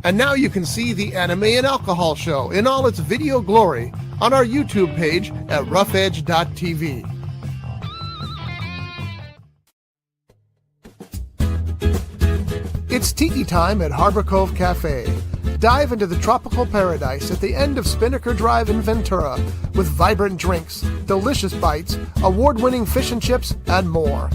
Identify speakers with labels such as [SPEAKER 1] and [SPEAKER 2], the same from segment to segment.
[SPEAKER 1] And now you can see the Anime and Alcohol Show in all its video glory on our YouTube page at roughedge.tv. It's tiki time at Harbor Cove Cafe. Dive into the tropical paradise at the end of Spinnaker Drive in Ventura with vibrant drinks, delicious bites, award-winning fish and chips, and more.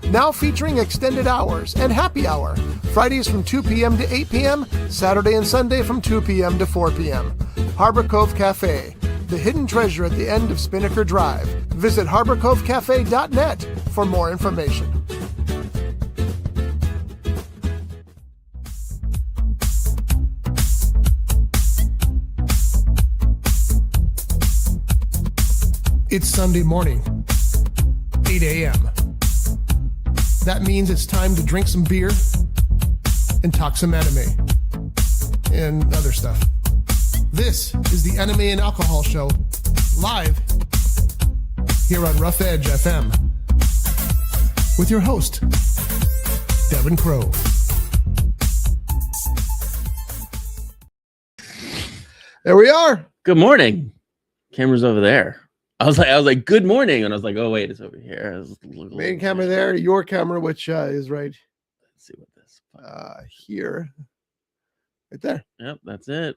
[SPEAKER 1] Now featuring extended hours and happy hour. Fridays from 2 p.m. to 8 p.m., Saturday and Sunday from 2 p.m. to 4 p.m. Harbor Cove Cafe, the hidden treasure at the end of Spinnaker Drive. Visit harborcovecafe.net for more information. It's Sunday morning, 8 a.m. That means it's time to drink some beer and talk some anime and other stuff. This is the Anime and Alcohol Show, live here on Rough Edge FM with your host, Devin Crow. There we are.
[SPEAKER 2] Good morning. Camera's over there. I was like, good morning, and I was like, oh wait, it's over here.
[SPEAKER 1] Main camera there, your camera, which is right.
[SPEAKER 2] Let's see what this.
[SPEAKER 1] Here, right there.
[SPEAKER 2] Yep, that's it.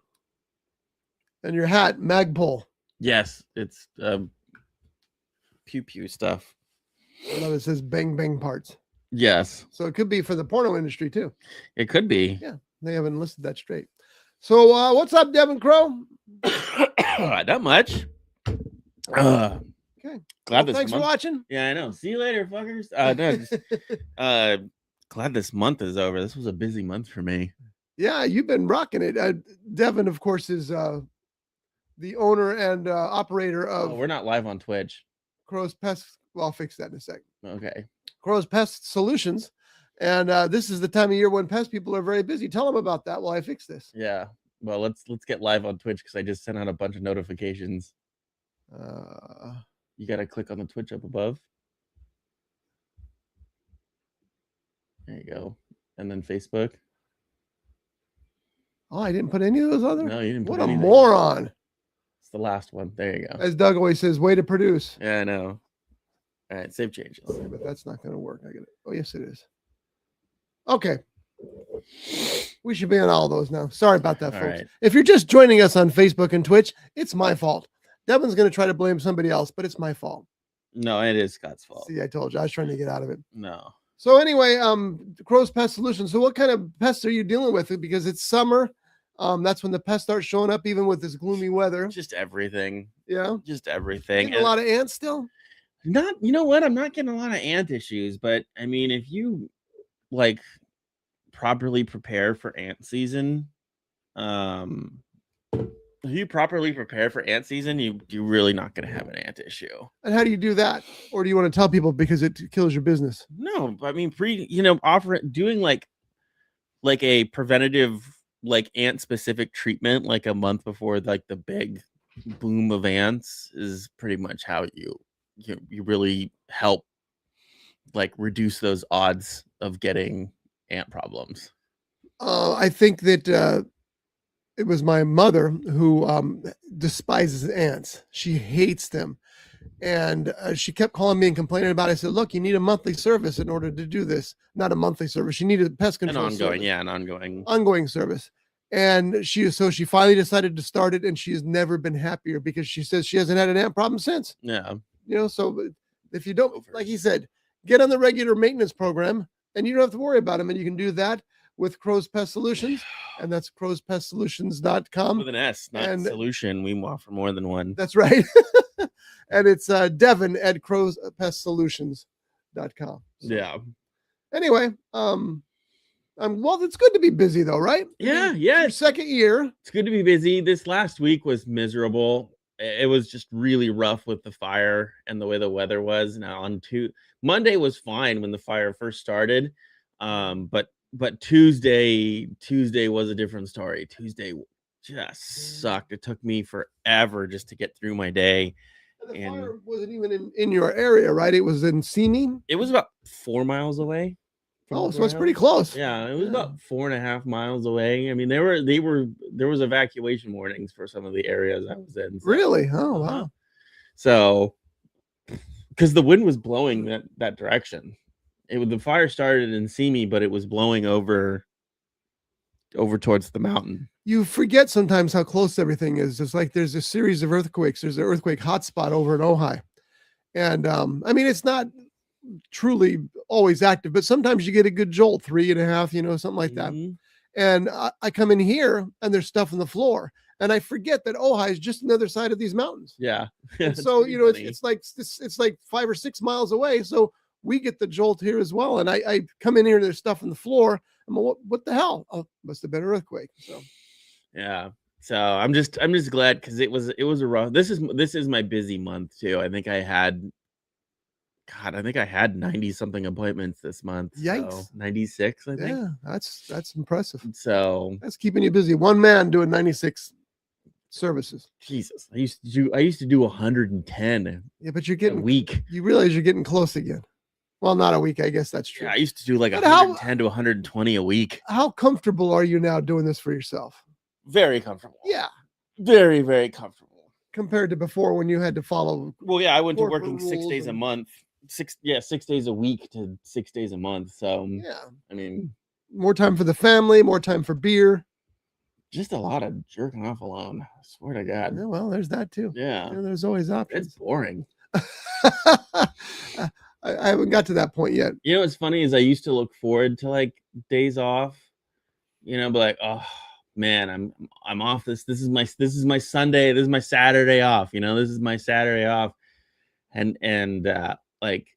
[SPEAKER 1] And your hat, Magpul.
[SPEAKER 2] Yes, it's pew pew stuff.
[SPEAKER 1] I love it says bang bang parts.
[SPEAKER 2] Yes.
[SPEAKER 1] So it could be for the porno industry too.
[SPEAKER 2] It could be.
[SPEAKER 1] Yeah, they haven't listed that straight. So what's up, Devin Crow?
[SPEAKER 2] Not much.
[SPEAKER 1] Okay.
[SPEAKER 2] Glad this
[SPEAKER 1] thanks for watching.
[SPEAKER 2] Yeah, I know. See you later, fuckers. Glad this month is over. This was a busy month for me.
[SPEAKER 1] Yeah, you've been rocking it. Devin, of course, is the owner and operator of.
[SPEAKER 2] We're not live on Twitch.
[SPEAKER 1] Crow's Pest. Well, I'll fix that in a sec.
[SPEAKER 2] Okay.
[SPEAKER 1] Crow's Pest Solutions, and this is the time of year when pest people are very busy. Tell them about that while I fix this.
[SPEAKER 2] Yeah. Well, let's get live on Twitch because I just sent out a bunch of notifications. You got to click on the Twitch up above. There you go. And then Facebook.
[SPEAKER 1] Oh, I didn't put any of those other.
[SPEAKER 2] No, you didn't.
[SPEAKER 1] What a moron!
[SPEAKER 2] It's the last one. There you go.
[SPEAKER 1] As Doug always says, way to produce.
[SPEAKER 2] Yeah, I know. All right, save changes.
[SPEAKER 1] Okay, but that's not going to work. I get it. Oh, yes, it is. Okay. We should be on all those now. Sorry about that, folks.
[SPEAKER 2] Right.
[SPEAKER 1] If you're just joining us on Facebook and Twitch, it's my fault. Devin's going to try to blame somebody else, but it's my fault.
[SPEAKER 2] No, it is Scott's fault.
[SPEAKER 1] See, I told you. I was trying to get out of it.
[SPEAKER 2] No.
[SPEAKER 1] So anyway, Crow's Pest Solutions. So what kind of pests are you dealing with? Because it's summer. That's when the pests start showing up, even with this gloomy weather.
[SPEAKER 2] Just everything.
[SPEAKER 1] Yeah.
[SPEAKER 2] Just everything.
[SPEAKER 1] Getting a lot of ants still?
[SPEAKER 2] Not, you know what? I'm not getting a lot of ant issues, but I mean, if you like properly prepare for ant season, if you properly prepare for ant season, you're really not going to have an ant issue.
[SPEAKER 1] And how do you do that? Or do you want to tell people because it kills your business?
[SPEAKER 2] No, I mean, doing like a preventative, like ant specific treatment, like a month before like the big boom of ants is pretty much how you really help like reduce those odds of getting ant problems.
[SPEAKER 1] I think that it was my mother who despises ants. She hates them. And she kept calling me and complaining about it. I said, look, you need a monthly service in order to do this. Not a monthly service. You need a pest control service.
[SPEAKER 2] An
[SPEAKER 1] ongoing service. And she finally decided to start it, and she has never been happier because she says she hasn't had an ant problem since.
[SPEAKER 2] Yeah.
[SPEAKER 1] You know, so if you don't, like he said, get on the regular maintenance program and you don't have to worry about them. And you can do that with Crow's Pest Solutions, and that's crowspestsolutions.com.
[SPEAKER 2] With an S, not solution. We offer more than one.
[SPEAKER 1] That's right. And it's Devin at crowspestsolutions.com. So,
[SPEAKER 2] yeah.
[SPEAKER 1] Anyway, well, it's good to be busy though, right?
[SPEAKER 2] Yeah,
[SPEAKER 1] It's your second year.
[SPEAKER 2] It's good to be busy. This last week was miserable. It was just really rough with the fire and the way the weather was. Now Monday was fine when the fire first started. But Tuesday was a different story. Tuesday just sucked. It took me forever just to get through my day.
[SPEAKER 1] And the fire wasn't even in your area, right? It was in Simi.
[SPEAKER 2] It was about 4 miles away. from
[SPEAKER 1] so it's
[SPEAKER 2] my
[SPEAKER 1] pretty
[SPEAKER 2] house.
[SPEAKER 1] close.
[SPEAKER 2] Yeah, it was about 4.5 miles away. I mean, there was evacuation warnings for some of the areas I was in. So,
[SPEAKER 1] Really? Oh, wow.
[SPEAKER 2] So, because the wind was blowing that direction, the fire started in Simi, but it was blowing over towards the mountain.
[SPEAKER 1] You forget sometimes how close everything is. It's like there's a series of earthquakes. There's an earthquake hotspot over in Ojai. And I mean, it's not truly always active, but sometimes you get a good jolt, 3.5, something like that.
[SPEAKER 2] Mhm.
[SPEAKER 1] And I come in here and there's stuff on the floor. And I forget that Ojai is just on the other side of these mountains.
[SPEAKER 2] Yeah.
[SPEAKER 1] And so, it's like 5 or 6 miles away. So we get the jolt here as well. And I come in here, there's stuff on the floor. I'm like, what the hell? Oh, must have been an earthquake. So
[SPEAKER 2] yeah. So I'm just glad, because it was a rough. This is my busy month too. I think I had 90 something appointments this month.
[SPEAKER 1] Yikes.
[SPEAKER 2] So 96, I think.
[SPEAKER 1] yeah, that's impressive.
[SPEAKER 2] So
[SPEAKER 1] That's keeping you busy. One man doing 96 services.
[SPEAKER 2] Jesus, I used to do 110
[SPEAKER 1] Yeah, but you're
[SPEAKER 2] a
[SPEAKER 1] getting
[SPEAKER 2] week.
[SPEAKER 1] You realize you're getting close again. Well, not a week, I guess that's true.
[SPEAKER 2] Yeah, I used to do like
[SPEAKER 1] But
[SPEAKER 2] 110 to 120 a week.
[SPEAKER 1] How comfortable are you now doing this for yourself?
[SPEAKER 2] Very comfortable.
[SPEAKER 1] Yeah,
[SPEAKER 2] Very, very comfortable.
[SPEAKER 1] compared to before when you had to follow.
[SPEAKER 2] Well, yeah, I went to
[SPEAKER 1] corporate
[SPEAKER 2] working 6 days a
[SPEAKER 1] rules
[SPEAKER 2] month. 6 days a week to 6 days a month. So
[SPEAKER 1] Yeah,
[SPEAKER 2] I mean,
[SPEAKER 1] more time for the family, more time for beer.
[SPEAKER 2] just a lot of jerking off alone. I swear to God.
[SPEAKER 1] Yeah, well, there's that too.
[SPEAKER 2] Yeah.
[SPEAKER 1] There's always
[SPEAKER 2] It's
[SPEAKER 1] options.
[SPEAKER 2] boring.
[SPEAKER 1] I haven't got to that point yet.
[SPEAKER 2] You know what's funny is I used to look forward to like days off, but like, oh man, I'm off this is my Sunday, this is my Saturday off, this is my Saturday off. And like,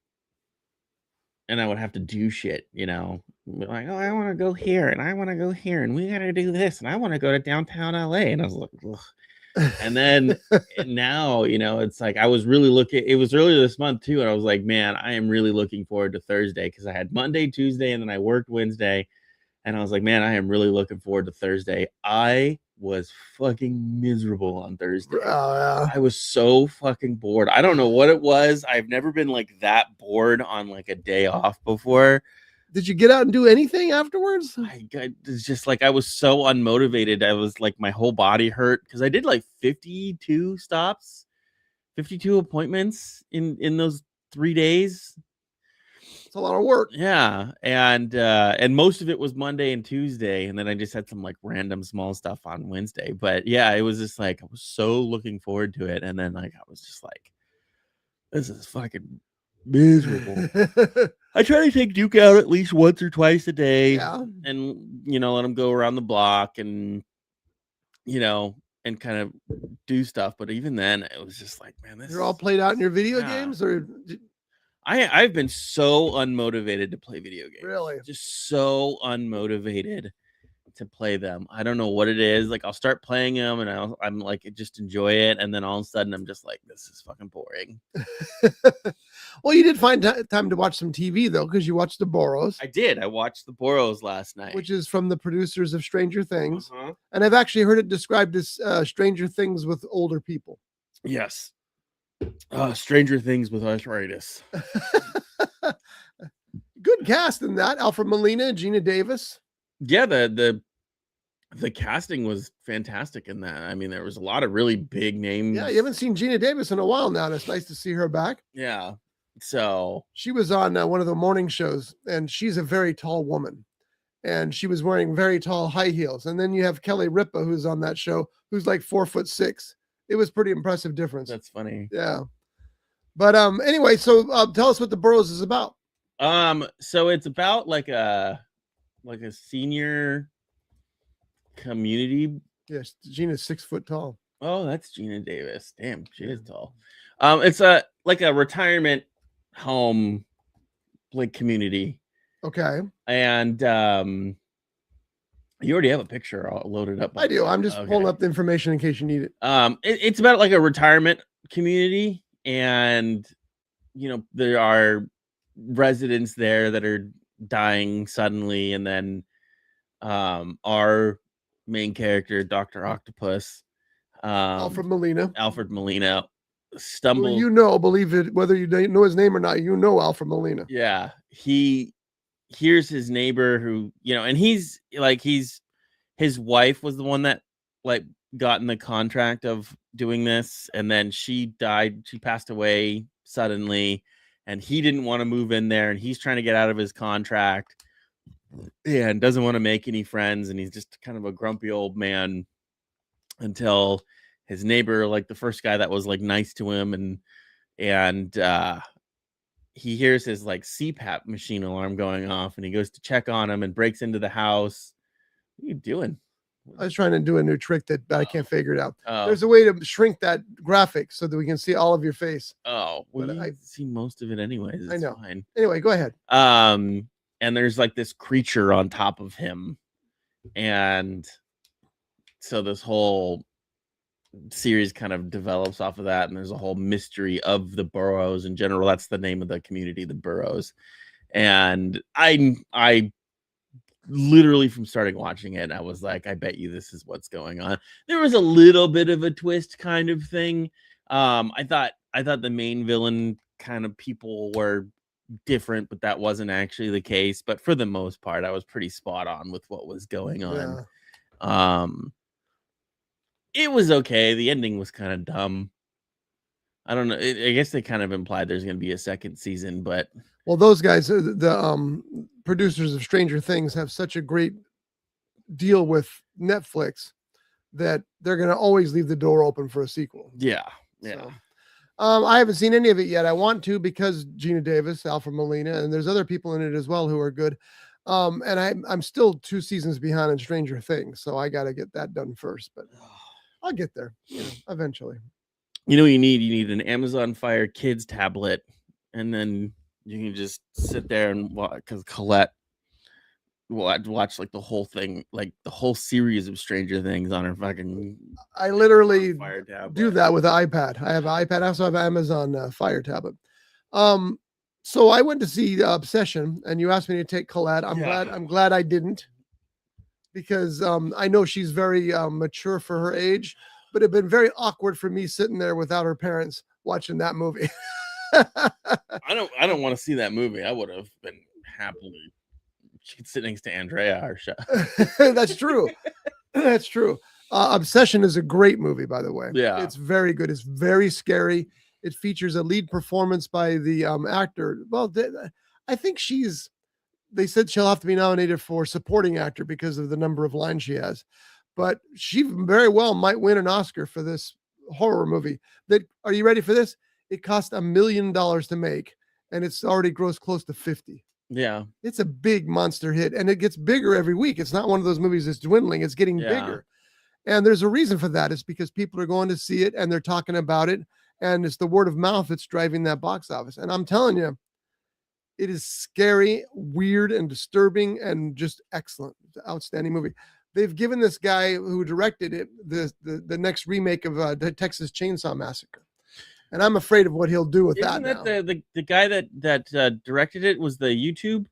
[SPEAKER 2] and I would have to do shit, like, oh, I want to go here and I want to go here and we got to do this and I want to go to downtown LA. And I was like, ugh. And then now, it's like it was earlier this month too. And I was like, man, I am really looking forward to Thursday, because I had Monday, Tuesday, and then I worked Wednesday. And I was like, man, I am really looking forward to Thursday. I was fucking miserable on Thursday. I was so fucking bored. I don't know what it was. I've never been like that bored on like a day off before.
[SPEAKER 1] Did you get out and do anything afterwards?
[SPEAKER 2] It's just like I was so unmotivated. I was like, my whole body hurt because I did like 52 stops, 52 appointments in those 3 days.
[SPEAKER 1] It's a lot of work.
[SPEAKER 2] Yeah, and most of it was Monday and Tuesday, and then I just had some like random small stuff on Wednesday. But yeah, it was just like I was so looking forward to it, and then like I was just like, this is fucking miserable. I try to take Duke out at least once or twice a day, and let him go around the block and and kind of do stuff. But even then, it was just like, man,
[SPEAKER 1] You're all played out in your video games, or
[SPEAKER 2] I've been so unmotivated to play video games.
[SPEAKER 1] Really?
[SPEAKER 2] Just so unmotivated to play them. I don't know what it is. Like, I'll start playing them and I'm like, just enjoy it. And then all of a sudden I'm just like, this is fucking boring.
[SPEAKER 1] Well, you did find time to watch some TV though, because you watched the Boroughs.
[SPEAKER 2] I did. I watched the Boroughs last night.
[SPEAKER 1] Which is from the producers of Stranger Things. And I've actually heard it described as Stranger Things with older people.
[SPEAKER 2] Yes. Stranger Things with arthritis.
[SPEAKER 1] Good cast in that. Alfred Molina, Gina Davis.
[SPEAKER 2] Yeah, the casting was fantastic in that. I mean, there was a lot of really big names.
[SPEAKER 1] Yeah, you haven't seen Gina Davis in a while now, and it's nice to see her back.
[SPEAKER 2] Yeah. So
[SPEAKER 1] she was on one of the morning shows, and she's a very tall woman, and she was wearing very tall high heels. And then you have Kelly Ripa, who's on that show, who's like 4'6". It was pretty impressive difference.
[SPEAKER 2] That's funny.
[SPEAKER 1] Yeah. But anyway, so tell us what the Boroughs is about.
[SPEAKER 2] So it's about like a senior community.
[SPEAKER 1] Yes, Gina's 6 foot tall.
[SPEAKER 2] Oh, that's Gina Davis. Damn, she is tall. It's like a retirement home like community.
[SPEAKER 1] Okay.
[SPEAKER 2] And you already have a picture all loaded up.
[SPEAKER 1] I do. I'm just pulling up the information in case you need it.
[SPEAKER 2] It's about like a retirement community, and there are residents there that are dying suddenly, and then our main character, Dr. Octopus,
[SPEAKER 1] Alfred Molina
[SPEAKER 2] stumbles.
[SPEAKER 1] Well, believe it, whether you know his name or not, Alfred Molina.
[SPEAKER 2] Yeah, he here's his neighbor who, and his wife was the one that like got in the contract of doing this, and then she passed away suddenly, and he didn't want to move in there, and he's trying to get out of his contract and doesn't want to make any friends, and he's just kind of a grumpy old man until his neighbor, like the first guy that was like nice to him, and he hears his like CPAP machine alarm going off, and he goes to check on him and breaks into the house. What are you doing?
[SPEAKER 1] I was trying to do a new trick that I can't figure it out.
[SPEAKER 2] Oh.
[SPEAKER 1] There's a way to shrink that graphic so that we can see all of your face.
[SPEAKER 2] Oh, well, I see most of it anyways. It's
[SPEAKER 1] I know.
[SPEAKER 2] Fine.
[SPEAKER 1] Anyway, go ahead.
[SPEAKER 2] And there's like this creature on top of him, and so this whole series kind of develops off of that, and there's a whole mystery of the Boroughs in general. That's the name of the community, the Boroughs. And I literally, from starting watching it, I was like, I bet you this is what's going on. There was a little bit of a twist kind of thing. I thought the main villain kind of people were different, but that wasn't actually the case. But for the most part, I was pretty spot on with what was going on. Yeah. It was okay. The ending was kind of dumb. I don't know. I guess they kind of implied there's going to be a second season, but
[SPEAKER 1] well, those guys, the producers of Stranger Things, have such a great deal with Netflix that they're going to always leave the door open for a sequel.
[SPEAKER 2] Yeah.
[SPEAKER 1] So, I haven't seen any of it yet. I want to, because Gina Davis, Alfred Molina, and there's other people in it as well who are good. And I'm still 2 seasons behind on Stranger Things, so I got to get that done first. But I'll get there, eventually.
[SPEAKER 2] You know what you need? You need an Amazon Fire Kids tablet, and then you can just sit there and watch, because Colette watch like the whole thing, like the whole series of Stranger Things on her fucking.
[SPEAKER 1] I literally do that with an iPad. I have an iPad. I also have an Amazon Fire tablet. So I went to see Obsession, and you asked me to take Colette. I'm glad I didn't, because I know she's very mature for her age, but it'd been very awkward for me sitting there without her parents watching that movie.
[SPEAKER 2] I don't want to see that movie. I would have been happily. She could sit next to Andrea or show.
[SPEAKER 1] That's true. That's true. Obsession is a great movie, by the way.
[SPEAKER 2] Yeah,
[SPEAKER 1] it's very good. It's very scary. It features a lead performance by the actor. Well, I think they said she'll have to be nominated for supporting actor because of the number of lines she has, but she very well might win an Oscar for this horror movie. Are you ready for this? It cost $1 million to make, and it's already grossed close to 50.
[SPEAKER 2] Yeah,
[SPEAKER 1] it's a big monster hit, and it gets bigger every week. It's not one of those movies that's dwindling. It's getting bigger. And there's a reason for that. It's because people are going to see it and they're talking about it, and it's the word of mouth that's driving that box office. And I'm telling you, it is scary, weird, and disturbing, and just excellent. It's an outstanding movie. They've given this guy who directed it the next remake of the Texas Chainsaw Massacre. And I'm afraid of what he'll do with that now.
[SPEAKER 2] The guy that directed it was the YouTube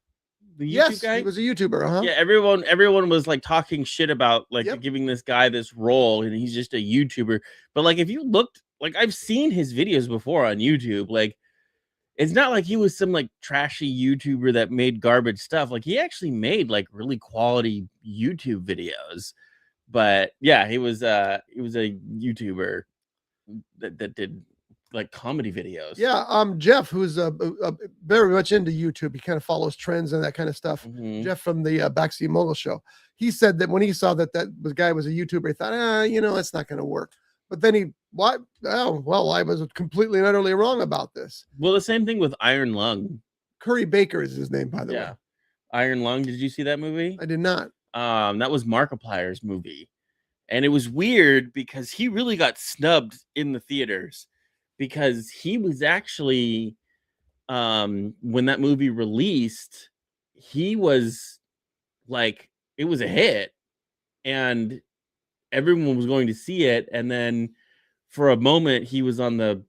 [SPEAKER 2] guy?
[SPEAKER 1] He was a YouTuber, huh?
[SPEAKER 2] Yeah, everyone was like talking shit about like giving this guy this role, and he's just a YouTuber. But like, if you looked, like, I've seen his videos before on YouTube. Like, it's not like he was some like trashy YouTuber that made garbage stuff. Like, he actually made like really quality YouTube videos. But yeah, he was a YouTuber that did like comedy videos.
[SPEAKER 1] Yeah, Jeff, who's very much into YouTube, he kind of follows trends and that kind of stuff.
[SPEAKER 2] Mm-hmm.
[SPEAKER 1] Jeff from the Backseat Mogul Show. He said that when he saw that guy was a YouTuber, he thought, it's not going to work. But then I was completely and utterly wrong about this.
[SPEAKER 2] Well, the same thing with Iron Lung.
[SPEAKER 1] Curry Baker is his name, by the way.
[SPEAKER 2] Iron Lung. Did you see that movie?
[SPEAKER 1] I did not.
[SPEAKER 2] That was Markiplier's movie, and it was weird because he really got snubbed in the theaters. Because he was actually, when that movie released, he was like, it was a hit, and everyone was going to see it. And then for a moment, he was on the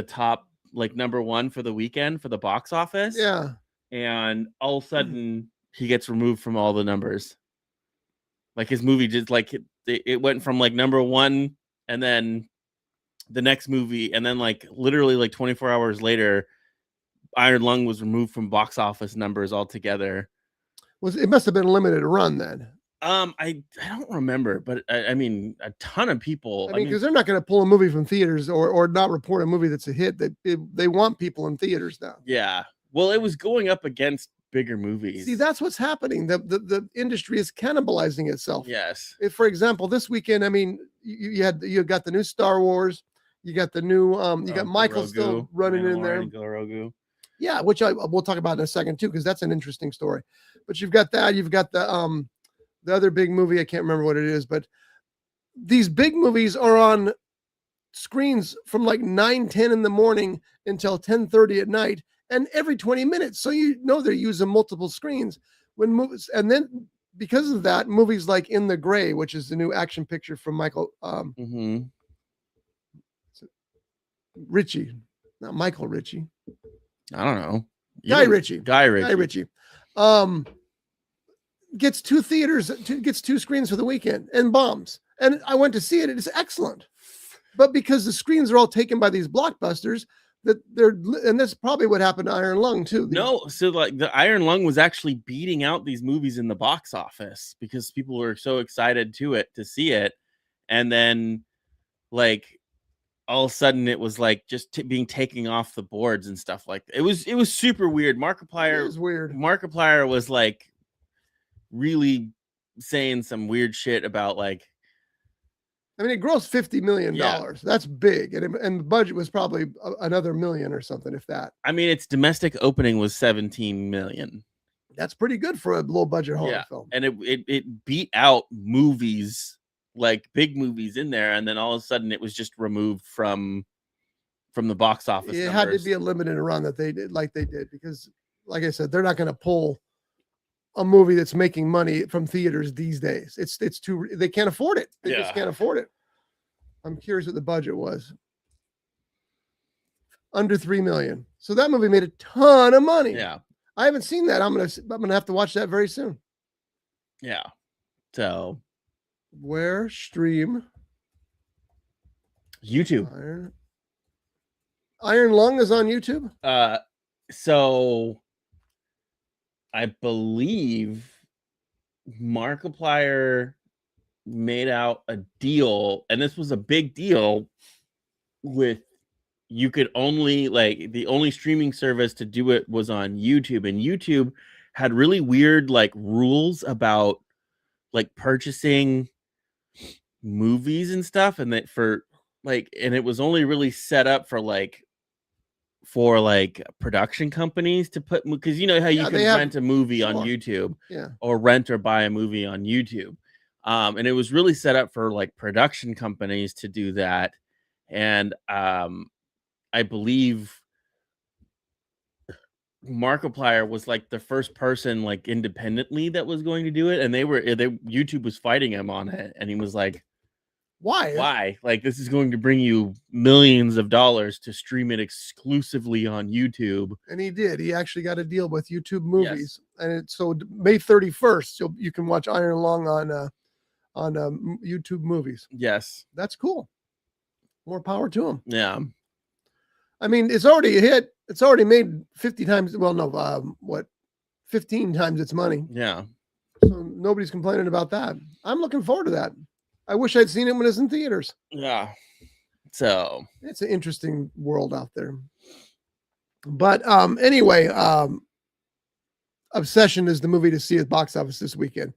[SPEAKER 2] top, like number one for the weekend for the box office.
[SPEAKER 1] Yeah.
[SPEAKER 2] And all of a sudden, he gets removed from all the numbers. Like, his movie just like it went from like number one, and then the next movie, and then like literally like 24 hours later, Iron Lung was removed from box office numbers altogether.
[SPEAKER 1] It must have been a limited run then.
[SPEAKER 2] I don't remember, but I mean, a ton of people.
[SPEAKER 1] I mean, because they're not going to pull a movie from theaters or not report a movie that's a hit. They want people in theaters now.
[SPEAKER 2] Yeah. Well, it was going up against bigger movies.
[SPEAKER 1] See, that's what's happening. The industry is cannibalizing itself.
[SPEAKER 2] Yes.
[SPEAKER 1] If, for example, this weekend, I mean, you got the new Star Wars, you got the new you got Michael
[SPEAKER 2] Grogu,
[SPEAKER 1] still running in there.
[SPEAKER 2] Grogu.
[SPEAKER 1] Yeah, which we'll talk about in a second too, because that's an interesting story. But you've got that. You've got the other big movie. I can't remember what it is, but these big movies are on screens from like 9-10 in the morning until 10:30 at night, and every 20 minutes. So they're using multiple screens when movies, and then because of that, movies like In the Gray, which is the new action picture from Michael Ritchie, not Michael Ritchie.
[SPEAKER 2] I don't know.
[SPEAKER 1] Guy Ritchie.
[SPEAKER 2] Guy Ritchie.
[SPEAKER 1] Gets two screens for the weekend and bombs. And I went to see it. It is excellent. But because the screens are all taken by these blockbusters, and that's probably what happened to Iron Lung too.
[SPEAKER 2] No, so like the Iron Lung was actually beating out these movies in the box office because people were so excited to see it. And then like all of a sudden it was like just being taken off the boards and stuff like that. It was super weird. Markiplier
[SPEAKER 1] was weird.
[SPEAKER 2] Markiplier was like really saying some weird shit about like,
[SPEAKER 1] I mean, it grossed $50 million. Yeah. That's big. And the budget was probably another million or something, if that.
[SPEAKER 2] I mean, its domestic opening was 17 million.
[SPEAKER 1] That's pretty good for a low budget horror film.
[SPEAKER 2] And it beat out movies, like big movies in there. And then all of a sudden it was just removed from the box office.
[SPEAKER 1] It had to be a limited run that they did because like I said, they're not going to pull a movie that's making money from theaters these days. It's too, they can't afford it. They just can't afford it. I'm curious what the budget was. Under $3 million. So that movie made a ton of money.
[SPEAKER 2] Yeah.
[SPEAKER 1] I haven't seen that. I'm gonna have to watch that very soon.
[SPEAKER 2] Yeah. So
[SPEAKER 1] where stream?
[SPEAKER 2] YouTube.
[SPEAKER 1] Iron Lung is on YouTube.
[SPEAKER 2] So I believe Markiplier made out a deal, and this was a big deal with, you could only, like, the only streaming service to do it was on YouTube, and YouTube had really weird like rules about like purchasing movies and stuff, and that and it was only really set up for production companies to put, because you know how you can rent a movie on YouTube, or rent or buy a movie on YouTube, and it was really set up for like production companies to do that. And I believe Markiplier was like the first person like independently that was going to do it, and YouTube was fighting him on it, and he was like, why? Like, this is going to bring you millions of dollars to stream it exclusively on YouTube.
[SPEAKER 1] And he did. He actually got a deal with YouTube Movies. Yes. And so May 31st, you can watch Iron Lung on YouTube Movies.
[SPEAKER 2] Yes.
[SPEAKER 1] That's cool. More power to him.
[SPEAKER 2] Yeah.
[SPEAKER 1] I mean, it's already a hit. It's already made 50 times. Well, no, 15 times its money.
[SPEAKER 2] Yeah.
[SPEAKER 1] So nobody's complaining about that. I'm looking forward to that. I wish I'd seen it when it was in theaters.
[SPEAKER 2] Yeah. So
[SPEAKER 1] it's an interesting world out there. But anyway, Obsession is the movie to see at box office this weekend.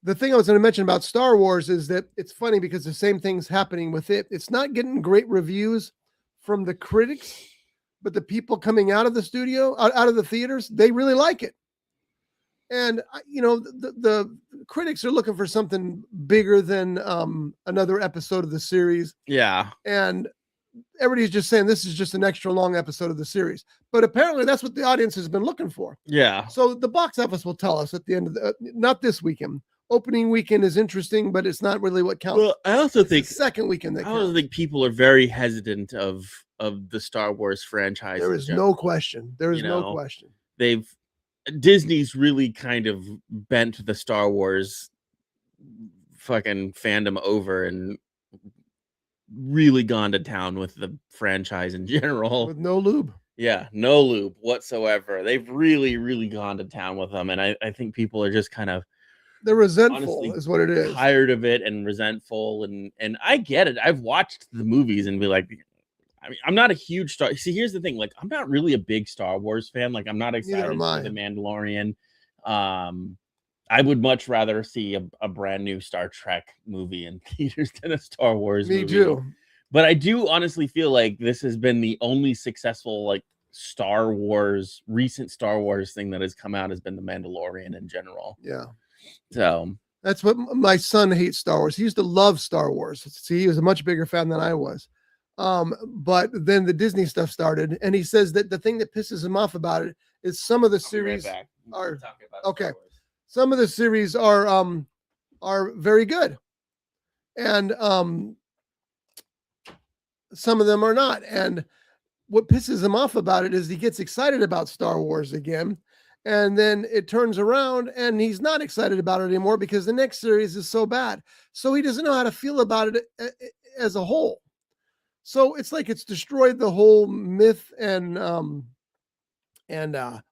[SPEAKER 1] The thing I was going to mention about Star Wars is that it's funny because the same thing's happening with it. It's not getting great reviews from the critics, but the people coming out of the studio, out of the theaters, they really like it. And, you know, the critics are looking for something bigger than another episode of the series.
[SPEAKER 2] Yeah.
[SPEAKER 1] And everybody's just saying this is just an extra long episode of the series. But apparently that's what the audience has been looking for.
[SPEAKER 2] Yeah.
[SPEAKER 1] So the box office will tell us at the end of not this weekend. Opening weekend is interesting, but it's not really what counts.
[SPEAKER 2] Well, I also think
[SPEAKER 1] second weekend.
[SPEAKER 2] I also think people are very hesitant of the Star Wars franchise.
[SPEAKER 1] There is no question. There is no question.
[SPEAKER 2] Disney's really kind of bent the Star Wars fucking fandom over and really gone to town with the franchise in general.
[SPEAKER 1] With no lube.
[SPEAKER 2] Yeah, no loop whatsoever. They've really, really gone to town with them, and I think people are just kind of
[SPEAKER 1] They're resentful,
[SPEAKER 2] honestly
[SPEAKER 1] is what it is.
[SPEAKER 2] tired of it and resentful, and I get it. I've watched the movies and be like, I mean, I'm not a huge Star. See, here's the thing: like, I'm not really a big Star Wars fan. Like, I'm not
[SPEAKER 1] Neither am
[SPEAKER 2] excited for
[SPEAKER 1] I.
[SPEAKER 2] the Mandalorian. I would much rather see a brand new Star Trek movie in theaters than a Star Wars
[SPEAKER 1] Me
[SPEAKER 2] movie.
[SPEAKER 1] too.
[SPEAKER 2] But I do honestly feel like this has been the only successful like recent Star Wars thing that has come out has been the Mandalorian in general.
[SPEAKER 1] Yeah.
[SPEAKER 2] So
[SPEAKER 1] that's what my son hates Star Wars. He used to love Star Wars. See, he was a much bigger fan than I was. But then the Disney stuff started, and he says that the thing that pisses him off about it is some of the series are okay. Some of the series are very good, and some of them are not. And what pisses him off about it is he gets excited about Star Wars again, and then it turns around and he's not excited about it anymore because the next series is so bad. So he doesn't know how to feel about it as a whole. So it's like it's destroyed the whole myth and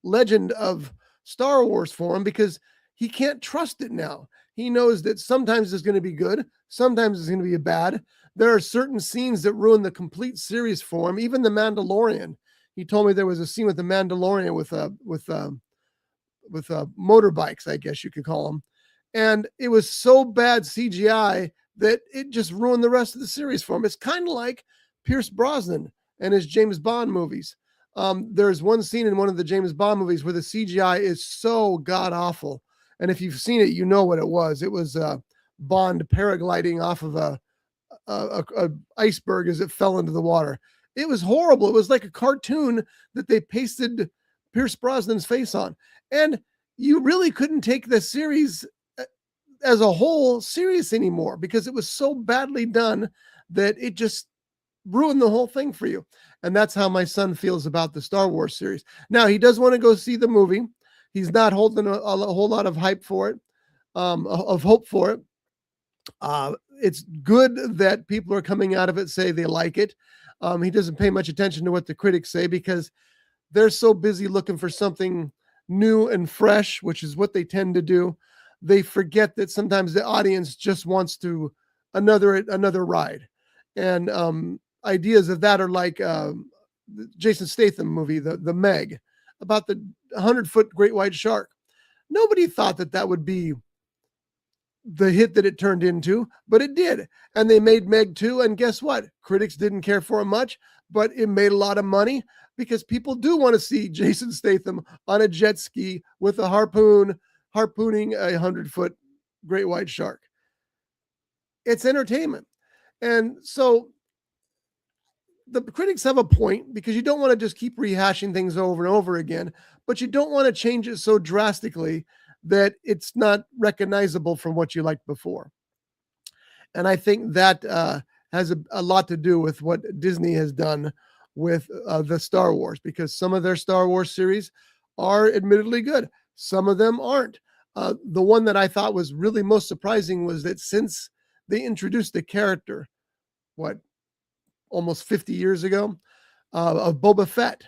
[SPEAKER 1] legend of Star Wars for him because he can't trust it now. He knows that sometimes it's going to be good, sometimes it's going to be bad. There are certain scenes that ruin the complete series for him. Even the Mandalorian. He told me there was a scene with the Mandalorian with motorbikes, I guess you could call them, and it was so bad CGI that it just ruined the rest of the series for him. It's kind of like Pierce Brosnan and his James Bond movies. There's one scene in one of the James Bond movies where the CGI is so god awful, and if you've seen it, you know what it was. It was Bond paragliding off of a iceberg as it fell into the water. It was horrible. It was like a cartoon that they pasted Pierce Brosnan's face on, and you really couldn't take the series as a whole serious anymore because it was so badly done that it just ruined the whole thing for you. And that's how my son feels about the Star Wars series. Now, he does want to go see the movie. He's not holding a whole lot of hype for it, of hope for it. It's good that people are coming out of it, say they like it. He doesn't pay much attention to what the critics say because they're so busy looking for something new and fresh, which is what they tend to do. They forget that sometimes the audience just wants to another ride. And ideas of that are like Jason Statham movie, the Meg, about the 100-foot great white shark. Nobody thought that would be the hit that it turned into, but it did. And they made Meg 2, and guess what? Critics didn't care for it much, but it made a lot of money because people do want to see Jason Statham on a jet ski with a harpooning a 100-foot great white shark. It's entertainment. And so the critics have a point because you don't want to just keep rehashing things over and over again, but you don't want to change it so drastically that it's not recognizable from what you liked before. And I think that has a lot to do with what Disney has done with the Star Wars, because some of their Star Wars series are admittedly good. Some of them aren't. The one that I thought was really most surprising was that since they introduced the character, almost 50 years ago, of Boba Fett,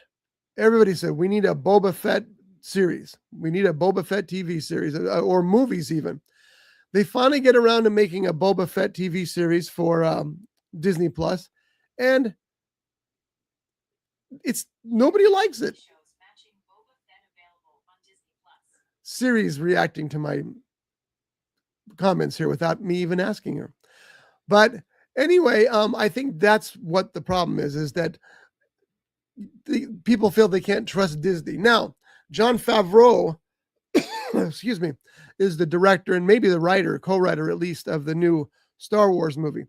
[SPEAKER 1] everybody said, we need a Boba Fett series. We need a Boba Fett TV series or movies even. They finally get around to making a Boba Fett TV series for Disney Plus, and nobody likes it. Siri's reacting to my comments here without me even asking her. But anyway, I think that's what the problem is that the people feel they can't trust Disney. Now, Jon Favreau, excuse me, is the director and maybe the writer, co-writer at least, of the new Star Wars movie.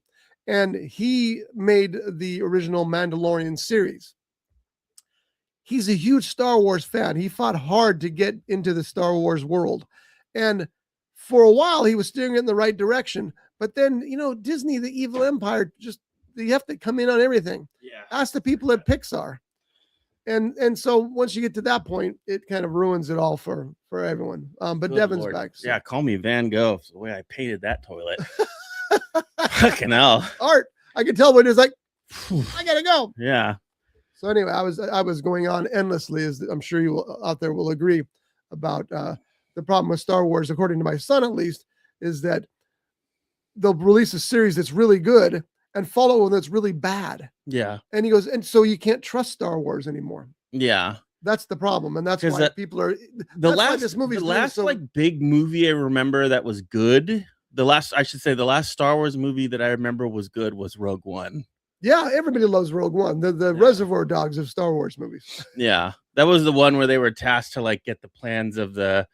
[SPEAKER 1] And he made the original Mandalorian series. He's a huge Star Wars fan. He fought hard to get into the Star Wars world. And for a while, he was steering it in the right direction. But then, Disney, the evil empire, you have to come in on everything.
[SPEAKER 2] Yeah.
[SPEAKER 1] Ask the people at Pixar. And so once you get to that point, it kind of ruins it all for everyone. But good Devin's Lord. Back. So.
[SPEAKER 2] Yeah, call me Van Gogh. The way I painted that toilet. Fucking hell.
[SPEAKER 1] Art. I can tell when it's like, I gotta go.
[SPEAKER 2] Yeah.
[SPEAKER 1] So anyway, I was going on endlessly, as I'm sure you out there will agree, about the problem with Star Wars, according to my son at least, is that they'll release a series that's really good and follow one that's really bad.
[SPEAKER 2] Yeah.
[SPEAKER 1] And he goes, and so you can't trust Star Wars anymore.
[SPEAKER 2] Yeah.
[SPEAKER 1] That's the problem, and that's why people are.
[SPEAKER 2] The
[SPEAKER 1] that's why
[SPEAKER 2] last
[SPEAKER 1] this movie's
[SPEAKER 2] the last
[SPEAKER 1] so,
[SPEAKER 2] like big movie I remember that was good. The last Star Wars movie that I remember was good was Rogue One.
[SPEAKER 1] Yeah, everybody loves Rogue One, the Reservoir Dogs of Star Wars movies.
[SPEAKER 2] Yeah, that was the one where they were tasked to like get the plans of the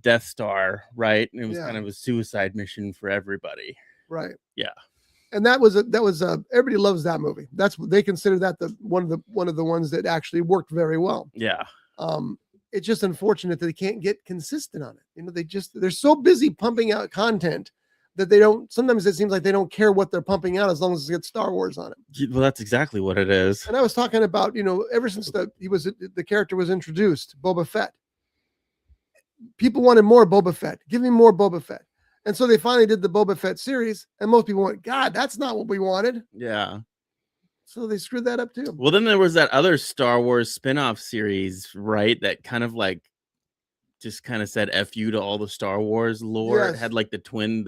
[SPEAKER 2] Death Star, right? And it was kind of a suicide mission for everybody.
[SPEAKER 1] Right.
[SPEAKER 2] Yeah.
[SPEAKER 1] And that was everybody loves that movie. That's what they consider that one of the ones that actually worked very well.
[SPEAKER 2] Yeah.
[SPEAKER 1] It's just unfortunate that they can't get consistent on it. You know, they're so busy pumping out content that they don't. Sometimes it seems like they don't care what they're pumping out as long as it's got Star Wars on it.
[SPEAKER 2] Well, that's exactly what it is.
[SPEAKER 1] And I was talking about, ever since the character was introduced, Boba Fett. People wanted more Boba Fett. Give me more Boba Fett. And so they finally did the Boba Fett series, and most people went, God, that's not what we wanted.
[SPEAKER 2] Yeah.
[SPEAKER 1] So they screwed that up too.
[SPEAKER 2] Well, then there was that other Star Wars spin-off series, right? That kind of like just kind of said F you to all the Star Wars lore. Yes. It had like the twin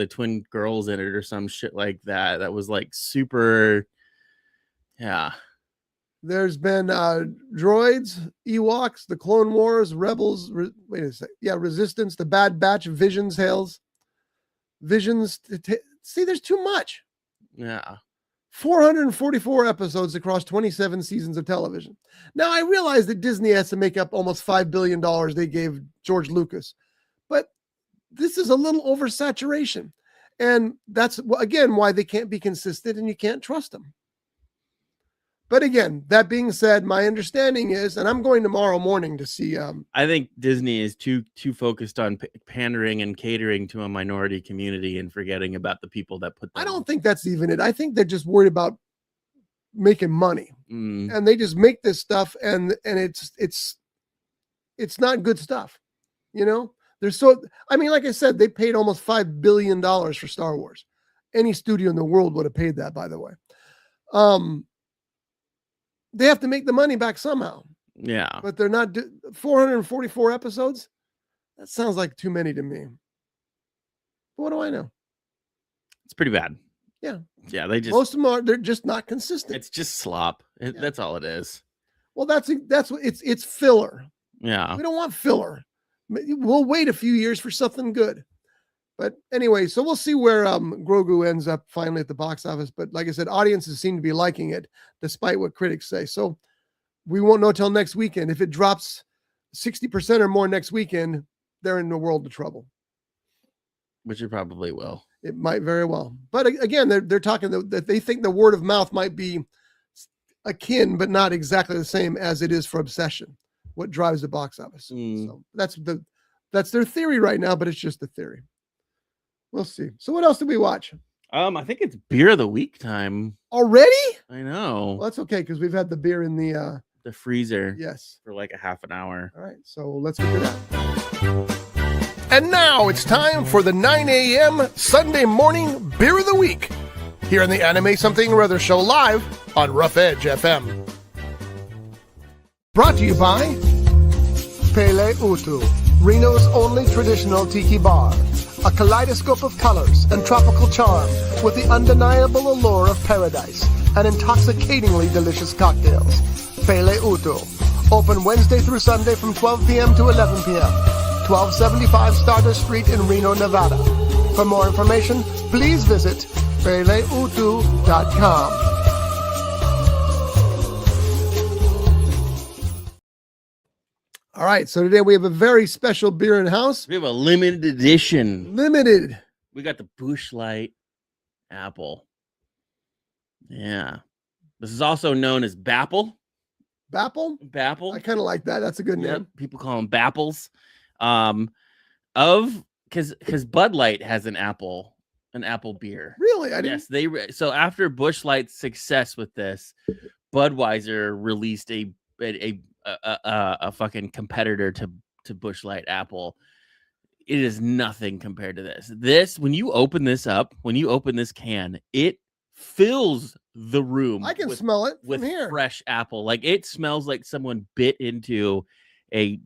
[SPEAKER 2] girls in it or some shit like that. That was like super. Yeah.
[SPEAKER 1] There's been droids, Ewoks, the Clone Wars, Rebels. Wait a second. Yeah, Resistance, the Bad Batch, Visions, Hails. Visions. See, there's too much.
[SPEAKER 2] Yeah.
[SPEAKER 1] 444 episodes across 27 seasons of television. Now, I realize that Disney has to make up almost $5 billion they gave George Lucas, but this is a little oversaturation. And that's, again, why they can't be consistent and you can't trust them. But again, that being said, my understanding is, and I'm going tomorrow morning to see.
[SPEAKER 2] I think Disney is too focused on pandering and catering to a minority community and forgetting about the people that put them.
[SPEAKER 1] I don't think that's even it. I think they're just worried about making money, and they just make this stuff, and it's not good stuff. You know, they're so. I mean, like I said, they paid almost $5 billion for Star Wars. Any studio in the world would have paid that, by the way. They have to make the money back somehow.
[SPEAKER 2] Yeah.
[SPEAKER 1] But they're not 444 episodes. That sounds like too many to me. But what do I know?
[SPEAKER 2] It's pretty bad.
[SPEAKER 1] Yeah.
[SPEAKER 2] Yeah.
[SPEAKER 1] Most of them they're just not consistent.
[SPEAKER 2] It's just slop. That's all it is.
[SPEAKER 1] Well, that's what it's filler.
[SPEAKER 2] Yeah.
[SPEAKER 1] We don't want filler. We'll wait a few years for something good. But anyway, so we'll see where Grogu ends up finally at the box office. But like I said, audiences seem to be liking it, despite what critics say. So we won't know till next weekend. If it drops 60% or more next weekend, they're in a world of trouble.
[SPEAKER 2] Which it probably will.
[SPEAKER 1] It might very well. But again, they're talking that they think the word of mouth might be akin, but not exactly the same as it is for Obsession, what drives the box office. So that's their theory right now, but it's just a theory. We'll see. So what else did we watch?
[SPEAKER 2] I think it's beer of the week time.
[SPEAKER 1] Already?
[SPEAKER 2] I know.
[SPEAKER 1] Well, that's okay because we've had the beer in the
[SPEAKER 2] freezer.
[SPEAKER 1] Yes.
[SPEAKER 2] For like a half an hour.
[SPEAKER 1] All right. So let's get to that. And now it's time for the 9 a.m. Sunday morning beer of the week here on the Anime Something or Other show live on Rough Edge FM. Brought to you by Pele Utu, Reno's only traditional tiki bar. A kaleidoscope of colors and tropical charm with the undeniable allure of paradise and intoxicatingly delicious cocktails. Pele Utu. Open Wednesday through Sunday from 12 p.m. to 11 p.m. 1275 Stardust Street in Reno, Nevada. For more information, please visit peleutu.com. All right, so today we have a very special beer in house.
[SPEAKER 2] We have a limited edition.
[SPEAKER 1] Limited.
[SPEAKER 2] We got the Busch Light Apple. Yeah. This is also known as Bapple.
[SPEAKER 1] Bapple?
[SPEAKER 2] Bapple.
[SPEAKER 1] I kind of like that. That's a good name.
[SPEAKER 2] People call them Bapples. Because Bud Light has an apple beer.
[SPEAKER 1] Really? I didn't.
[SPEAKER 2] So after Busch Light's success with this, Budweiser released a fucking competitor to Busch Light Apple. It is nothing compared to this. When you open this can, it fills the room.
[SPEAKER 1] I can smell it
[SPEAKER 2] with
[SPEAKER 1] from here.
[SPEAKER 2] fresh apple. Like it smells like someone bit into a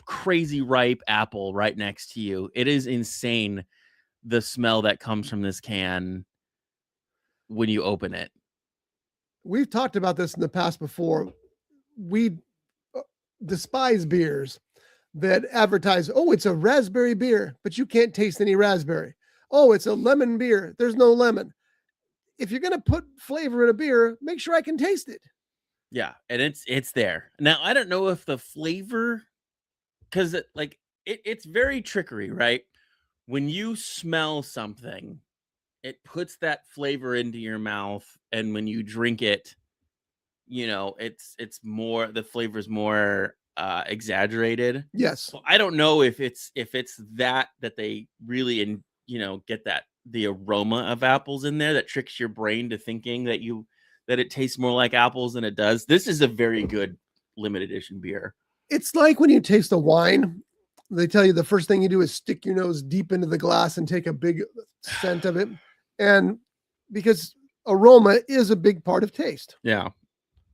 [SPEAKER 2] crazy ripe apple right next to you. It is insane, the smell that comes from this can when you open it.
[SPEAKER 1] We've talked about this in the past before. We despise beers that advertise, oh, it's a raspberry beer, but you can't taste any raspberry. Oh, it's a lemon beer. There's no lemon. If you're going to put flavor in a beer, make sure I can taste it.
[SPEAKER 2] Yeah, and it's there. Now, I don't know if the flavor, because it's very trickery, right? When you smell something, it puts that flavor into your mouth, and when you drink it, it's more, the flavor's more exaggerated.
[SPEAKER 1] Yes.
[SPEAKER 2] So I don't know if it's that they really get the aroma of apples in there that tricks your brain to thinking that it tastes more like apples than it does. This is a very good limited edition beer.
[SPEAKER 1] It's like when you taste a wine, they tell you the first thing you do is stick your nose deep into the glass and take a big scent of it. And because aroma is a big part of taste.
[SPEAKER 2] Yeah.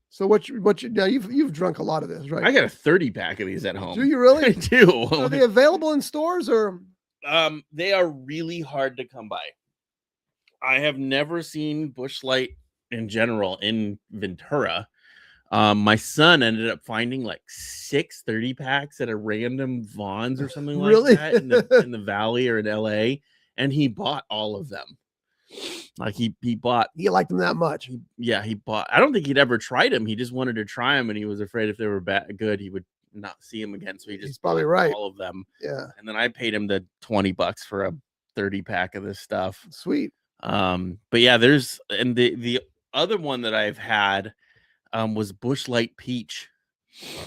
[SPEAKER 1] So now you've drunk a lot of this, right?
[SPEAKER 2] I got a 30 pack of these at home.
[SPEAKER 1] Do you really?
[SPEAKER 2] I do.
[SPEAKER 1] Are they available in stores or?
[SPEAKER 2] They are really hard to come by. I have never seen Busch Light in general in Ventura. My son ended up finding like 6 30 packs at a random Vons or something like that in the Valley or in LA, and he bought all of them. Like he bought.
[SPEAKER 1] He liked them that much.
[SPEAKER 2] He bought. I don't think he'd ever tried them. He just wanted to try them, and he was afraid if they were good, he would not see them again. So he's
[SPEAKER 1] probably right.
[SPEAKER 2] All of them.
[SPEAKER 1] Yeah.
[SPEAKER 2] And then I paid him the $20 for a 30 pack of this stuff.
[SPEAKER 1] Sweet.
[SPEAKER 2] But yeah, there's, and the other one that I've had was Busch Light Peach.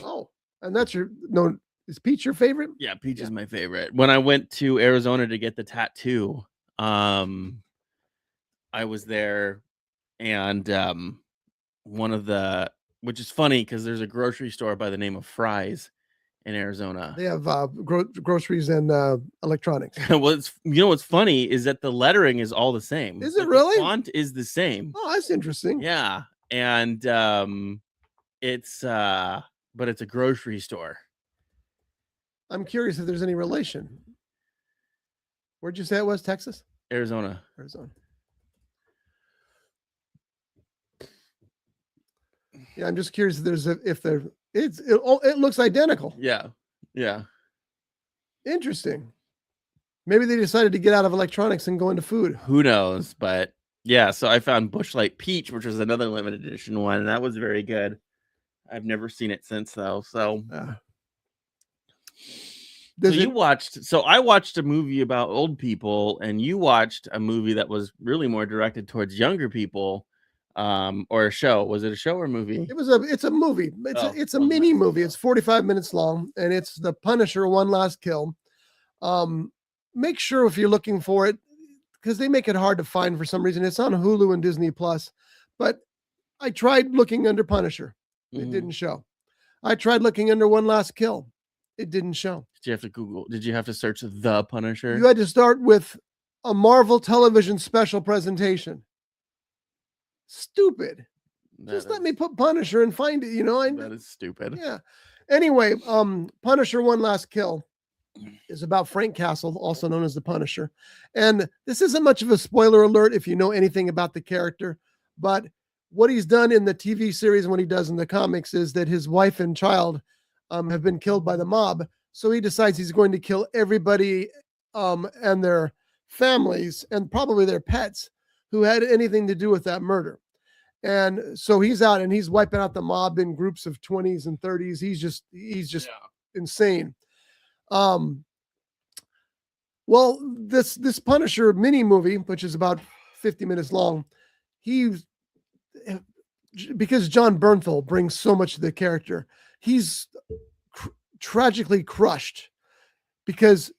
[SPEAKER 1] Oh, and that's is peach your favorite?
[SPEAKER 2] Yeah, peach is my favorite. When I went to Arizona to get the tattoo, I was there, and which is funny because there's a grocery store by the name of Fry's in Arizona.
[SPEAKER 1] They have groceries and electronics.
[SPEAKER 2] Well, what's funny is that the lettering is all the same.
[SPEAKER 1] Is it really?
[SPEAKER 2] The font is the same.
[SPEAKER 1] Oh, that's interesting.
[SPEAKER 2] Yeah, and it's but it's a grocery store.
[SPEAKER 1] I'm curious if there's any relation. Where'd you say it was? Texas?
[SPEAKER 2] Arizona.
[SPEAKER 1] Yeah, I'm just curious if it looks identical.
[SPEAKER 2] Yeah.
[SPEAKER 1] Interesting. Maybe they decided to get out of electronics and go into food.
[SPEAKER 2] Who knows? But yeah, so I found Busch Light Peach, which was another limited edition one, and that was very good. I've never seen it since though. So I watched a movie about old people, and you watched a movie that was really more directed towards younger people. Or a show. Was it a show or a movie?
[SPEAKER 1] It's a movie. It's a mini movie. It's 45 minutes long, and it's The Punisher: One Last Kill. Make sure if you're looking for it, because they make it hard to find for some reason. It's on Hulu and Disney Plus, but I tried looking under Punisher. It didn't show. I tried looking under One Last Kill. It didn't show.
[SPEAKER 2] Did you have to Google? Did you have to search The Punisher?
[SPEAKER 1] You had to start with a Marvel Television special presentation. Stupid. Just let me put Punisher and find it,
[SPEAKER 2] that is stupid.
[SPEAKER 1] Yeah. Anyway, Punisher: One Last Kill is about Frank Castle, also known as the Punisher. And this isn't much of a spoiler alert if you know anything about the character, but what he's done in the TV series and what he does in the comics is that his wife and child have been killed by the mob. So he decides he's going to kill everybody and their families and probably their pets who had anything to do with that murder. And so he's out and he's wiping out the mob in groups of 20s and 30s. He's just insane. Well, this Punisher mini movie, which is about 50 minutes long, because John Bernthal brings so much to the character, he's tragically crushed because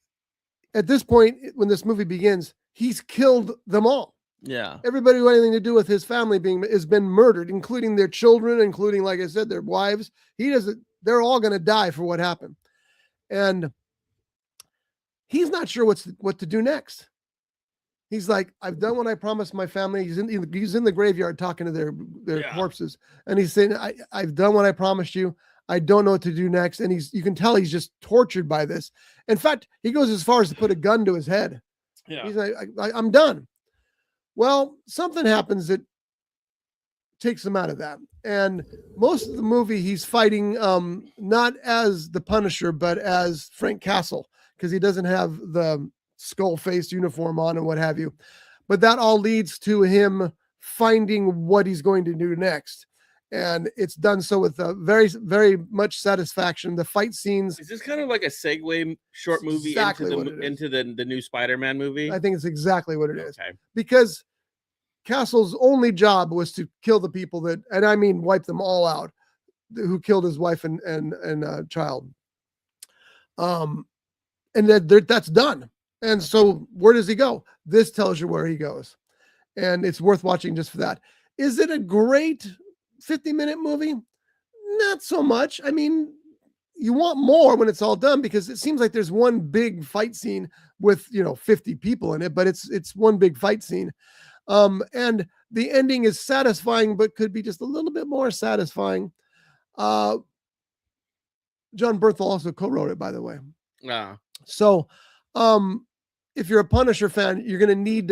[SPEAKER 1] at this point, when this movie begins, he's killed them all.
[SPEAKER 2] Yeah.
[SPEAKER 1] Everybody who had anything to do with his family has been murdered, including their children, including, like I said, their wives. They're all going to die for what happened. And he's not sure what to do next. He's like, I've done what I promised my family. He's in the graveyard talking to their corpses, and he's saying, I've done what I promised you. I don't know what to do next. And you can tell he's just tortured by this. In fact, he goes as far as to put a gun to his head.
[SPEAKER 2] Yeah.
[SPEAKER 1] He's like, I'm done. Well, something happens that takes him out of that. And most of the movie, he's fighting not as the Punisher, but as Frank Castle, because he doesn't have the skull-faced uniform on and what have you. But that all leads to him finding what he's going to do next. And it's done so with very, very much satisfaction. The fight scenes.
[SPEAKER 2] Is this kind of like a segue short movie into the new Spider-Man movie?
[SPEAKER 1] I think it's exactly what it is. Because Castle's only job was to kill the people that, and I mean wipe them all out, who killed his wife and child. And that's done. And so where does he go? This tells you where he goes. And it's worth watching just for that. Is it a great 50-minute movie? Not so much. I mean, you want more when it's all done, because it seems like there's one big fight scene with 50 people in it, but it's one big fight scene. And the ending is satisfying, but could be just a little bit more satisfying. John Bernthal also co-wrote it, by the way.
[SPEAKER 2] Yeah.
[SPEAKER 1] So, if you're a Punisher fan, you're going to need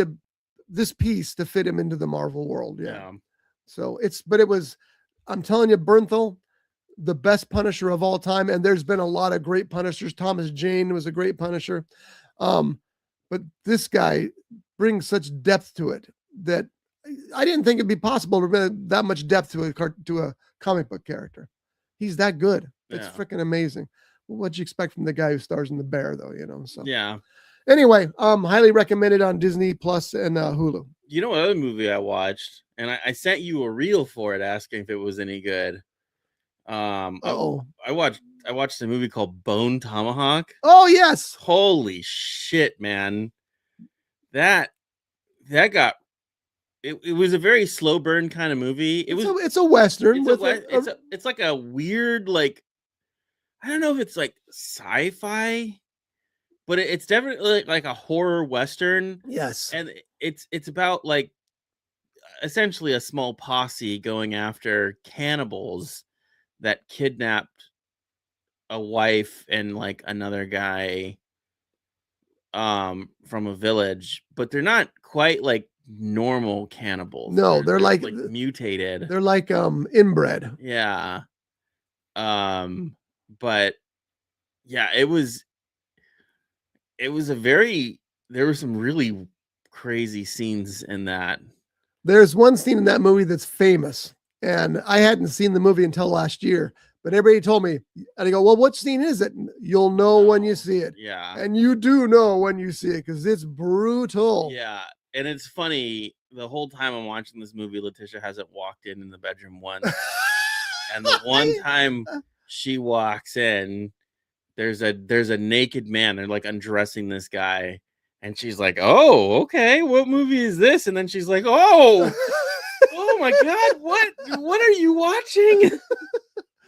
[SPEAKER 1] this piece to fit him into the Marvel world. Yeah. So I'm telling you, Bernthal, the best Punisher of all time. And there's been a lot of great Punishers. Thomas Jane was a great Punisher. But this guy brings such depth to it that I didn't think it'd be possible to bring that much depth to a comic book character. He's that good. It's freaking amazing. What'd you expect from the guy who stars in The Bear, though? So
[SPEAKER 2] yeah.
[SPEAKER 1] Anyway, highly recommended on Disney Plus and Hulu.
[SPEAKER 2] You know what other movie I watched, and I sent you a reel for it asking if it was any good. I watched a movie called Bone Tomahawk.
[SPEAKER 1] Oh yes!
[SPEAKER 2] Holy shit, man! That got it was a very slow burn kind of movie.
[SPEAKER 1] It's a Western.
[SPEAKER 2] It's like a weird, like, I don't know if it's like sci-fi, but it's definitely like a horror Western.
[SPEAKER 1] Yes.
[SPEAKER 2] And it's about like essentially a small posse going after cannibals that kidnapped a wife and like another guy from a village, but they're not quite like normal cannibals.
[SPEAKER 1] No, they're like
[SPEAKER 2] mutated.
[SPEAKER 1] They're like inbred.
[SPEAKER 2] Yeah. But yeah, it was there were some really crazy scenes in that.
[SPEAKER 1] There's one scene in that movie that's famous, and I hadn't seen the movie until last year, but everybody told me, and I go, well, what scene is it? You'll know when you see it.
[SPEAKER 2] Yeah.
[SPEAKER 1] And you do know when you see it, because it's brutal.
[SPEAKER 2] Yeah. And it's funny, the whole time I'm watching this movie, Letitia hasn't walked in the bedroom once. And the one time she walks in, there's a naked man. They're like undressing this guy. And she's like, oh, okay, what movie is this? And then she's like, oh my God, what are you watching?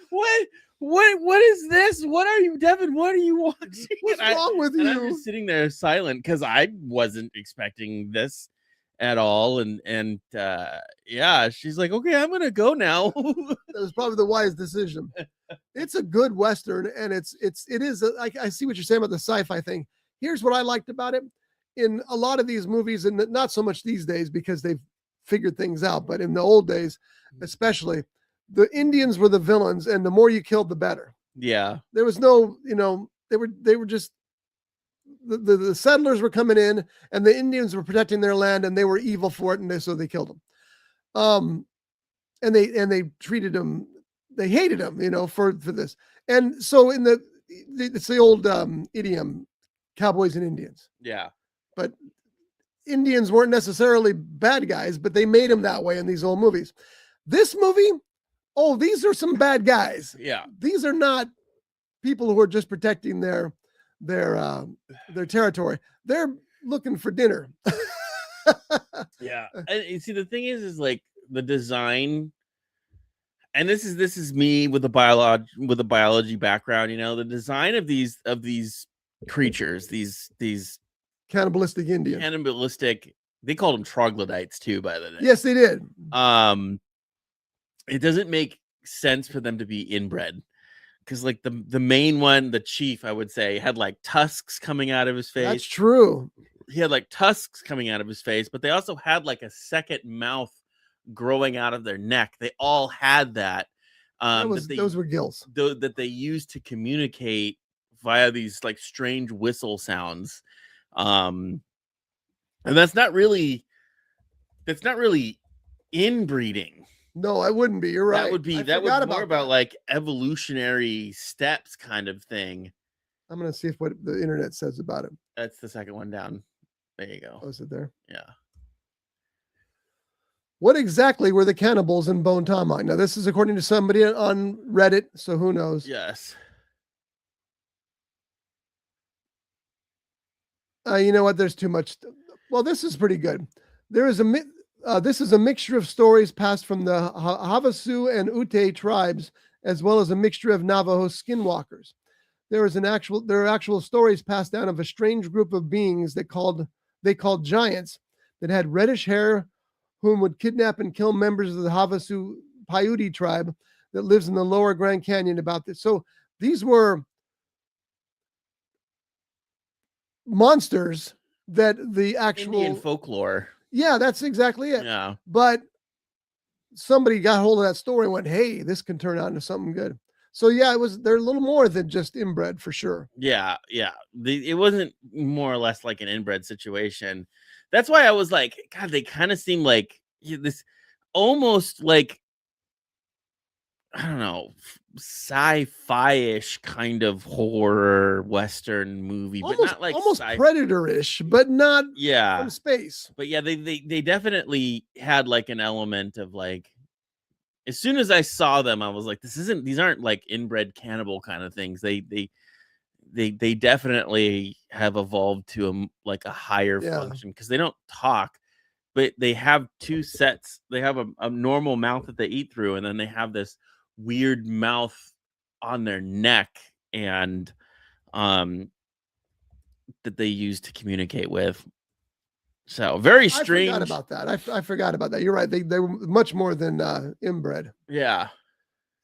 [SPEAKER 2] What is this? What are you, Devin? What are you watching?
[SPEAKER 1] What's wrong with you?
[SPEAKER 2] I'm just sitting there silent because I wasn't expecting this at all. And yeah, she's like, okay, I'm gonna go now.
[SPEAKER 1] That was probably the wise decision. It's a good Western, and it is. I see what you're saying about the sci-fi thing. Here's what I liked about it. In a lot of these movies, and not so much these days because they've figured things out, but in the old days, especially, the Indians were the villains, and the more you killed, the better.
[SPEAKER 2] Yeah.
[SPEAKER 1] There was no, they were just the settlers were coming in, and the Indians were protecting their land, and they were evil for it, and so they killed them. And they treated them, they hated them, for this. And so it's the old idiom, cowboys and Indians.
[SPEAKER 2] Yeah.
[SPEAKER 1] But Indians weren't necessarily bad guys, but they made them that way in these old movies. This movie, these are some bad guys.
[SPEAKER 2] Yeah.
[SPEAKER 1] These are not people who are just protecting their territory. They're looking for dinner.
[SPEAKER 2] Yeah. And see, the thing is like the design, and this is me with a biology background, the design of these creatures, these
[SPEAKER 1] Cannibalistic Indian.
[SPEAKER 2] Cannibalistic. They called them troglodytes too, by the way.
[SPEAKER 1] Yes, they did.
[SPEAKER 2] It doesn't make sense for them to be inbred. Because like the main one, the chief, I would say, had like tusks coming out of his face.
[SPEAKER 1] That's true.
[SPEAKER 2] He had like tusks coming out of his face, but they also had like a second mouth growing out of their neck. They all had that.
[SPEAKER 1] Those were gills.
[SPEAKER 2] That they used to communicate via these like strange whistle sounds. And that's not really inbreeding.
[SPEAKER 1] No, I wouldn't be. You're right.
[SPEAKER 2] That would be more about like evolutionary steps kind of thing.
[SPEAKER 1] I'm going to see what the internet says about it.
[SPEAKER 2] That's the second one down. There you go.
[SPEAKER 1] Oh, is it there?
[SPEAKER 2] Yeah.
[SPEAKER 1] What exactly were the cannibals in Bone Tomahawk? Now, this is according to somebody on Reddit, so who knows?
[SPEAKER 2] Yes.
[SPEAKER 1] You know what? There's too much. Well, this is pretty good. This is a mixture of stories passed from the Havasu and Ute tribes, as well as a mixture of Navajo skinwalkers. There are actual stories passed down of a strange group of beings they called giants that had reddish hair, whom would kidnap and kill members of the Havasu Paiute tribe that lives in the lower Grand Canyon. About this, so these were monsters that the actual
[SPEAKER 2] Indian folklore.
[SPEAKER 1] Yeah, that's exactly it.
[SPEAKER 2] Yeah.
[SPEAKER 1] But somebody got hold of that story and went, hey, this can turn out into something good. So yeah, they're a little more than just inbred for sure.
[SPEAKER 2] Yeah, yeah. It wasn't more or less like an inbred situation. That's why I was like, God, they kind of seem like this almost like, I don't know, sci-fi-ish kind of horror Western movie, but not like
[SPEAKER 1] almost Predator-ish, but not from space.
[SPEAKER 2] But yeah, they definitely had like an element of like, as soon as I saw them, I was like, these aren't like inbred cannibal kind of things. They definitely have evolved to a higher function, because they don't talk, but they have two sets. They have a normal mouth that they eat through, and then they have this weird mouth on their neck, and that they use to communicate with. So very strange.
[SPEAKER 1] I forgot about that. I forgot about that. You're right. They were much more than inbred.
[SPEAKER 2] Yeah.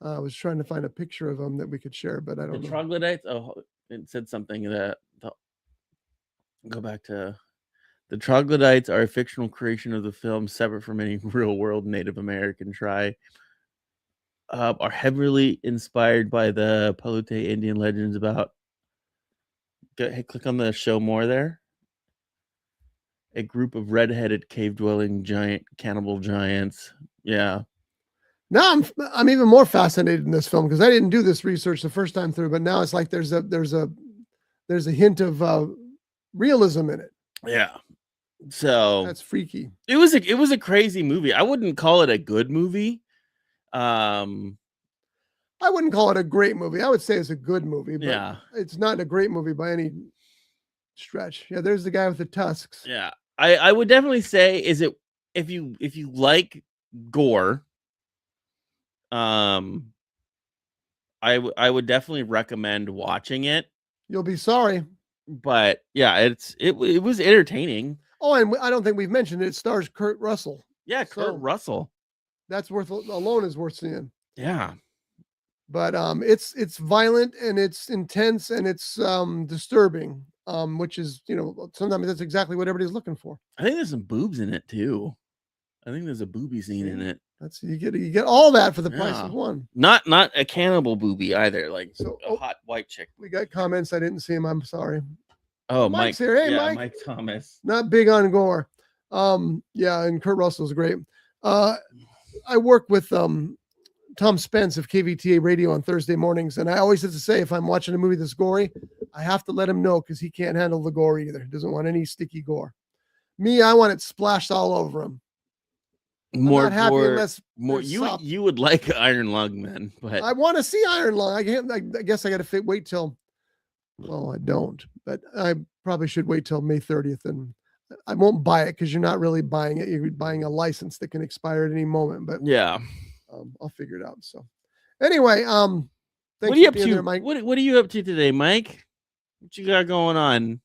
[SPEAKER 1] I was trying to find a picture of them that we could share, but I don't know.
[SPEAKER 2] The troglodytes. Oh, it said something that go back to the troglodytes are a fictional creation of the film, separate from any real world Native American tribe. Are heavily inspired by the Paiute Indian legends about. Hey, click on the show more there. A group of red-headed cave-dwelling giant cannibal giants. Yeah.
[SPEAKER 1] Now I'm even more fascinated in this film, because I didn't do this research the first time through, but now it's like there's a hint of realism in it.
[SPEAKER 2] Yeah. So
[SPEAKER 1] that's freaky.
[SPEAKER 2] It was a crazy movie. I wouldn't call it a good movie. I
[SPEAKER 1] wouldn't call it a great movie. I would say it's a good movie, but
[SPEAKER 2] yeah,
[SPEAKER 1] it's not a great movie by any stretch. Yeah, there's the guy with the tusks.
[SPEAKER 2] Yeah. I would definitely say, if you like gore, I would definitely recommend watching it.
[SPEAKER 1] You'll be sorry.
[SPEAKER 2] But yeah, it was entertaining.
[SPEAKER 1] Oh, and I don't think we've mentioned it. It stars Kurt Russell.
[SPEAKER 2] Yeah, Kurt Russell.
[SPEAKER 1] That's alone is worth seeing.
[SPEAKER 2] Yeah.
[SPEAKER 1] But it's violent, and it's intense, and it's disturbing. Which is, sometimes that's exactly what everybody's looking for.
[SPEAKER 2] I think there's some boobs in it too. I think there's a booby scene in it.
[SPEAKER 1] You get all that for the price of one.
[SPEAKER 2] Not a cannibal booby either, like a hot white chick.
[SPEAKER 1] We got comments. I didn't see him. I'm sorry.
[SPEAKER 2] Oh,
[SPEAKER 1] Mike's here. Hey, Mike.
[SPEAKER 2] Mike Thomas.
[SPEAKER 1] Not big on gore. Yeah, and Kurt Russell's great. I work with Tom Spence of KVTA Radio on Thursday mornings, and I always have to say, if I'm watching a movie that's gory, I have to let him know, because he can't handle the gore either. Doesn't want any sticky gore. Me, I want it splashed all over him.
[SPEAKER 2] More you would like Iron Lung, man, but
[SPEAKER 1] I want to see Iron Lung. I guess I got to wait till. Well, I don't, but I probably should wait till May 30th, and I won't buy it, because you're not really buying it. You're buying a license that can expire at any moment. But
[SPEAKER 2] yeah,
[SPEAKER 1] I'll figure it out. So anyway,
[SPEAKER 2] what are you up to, Mike? What are you up to today, Mike? What you got going on?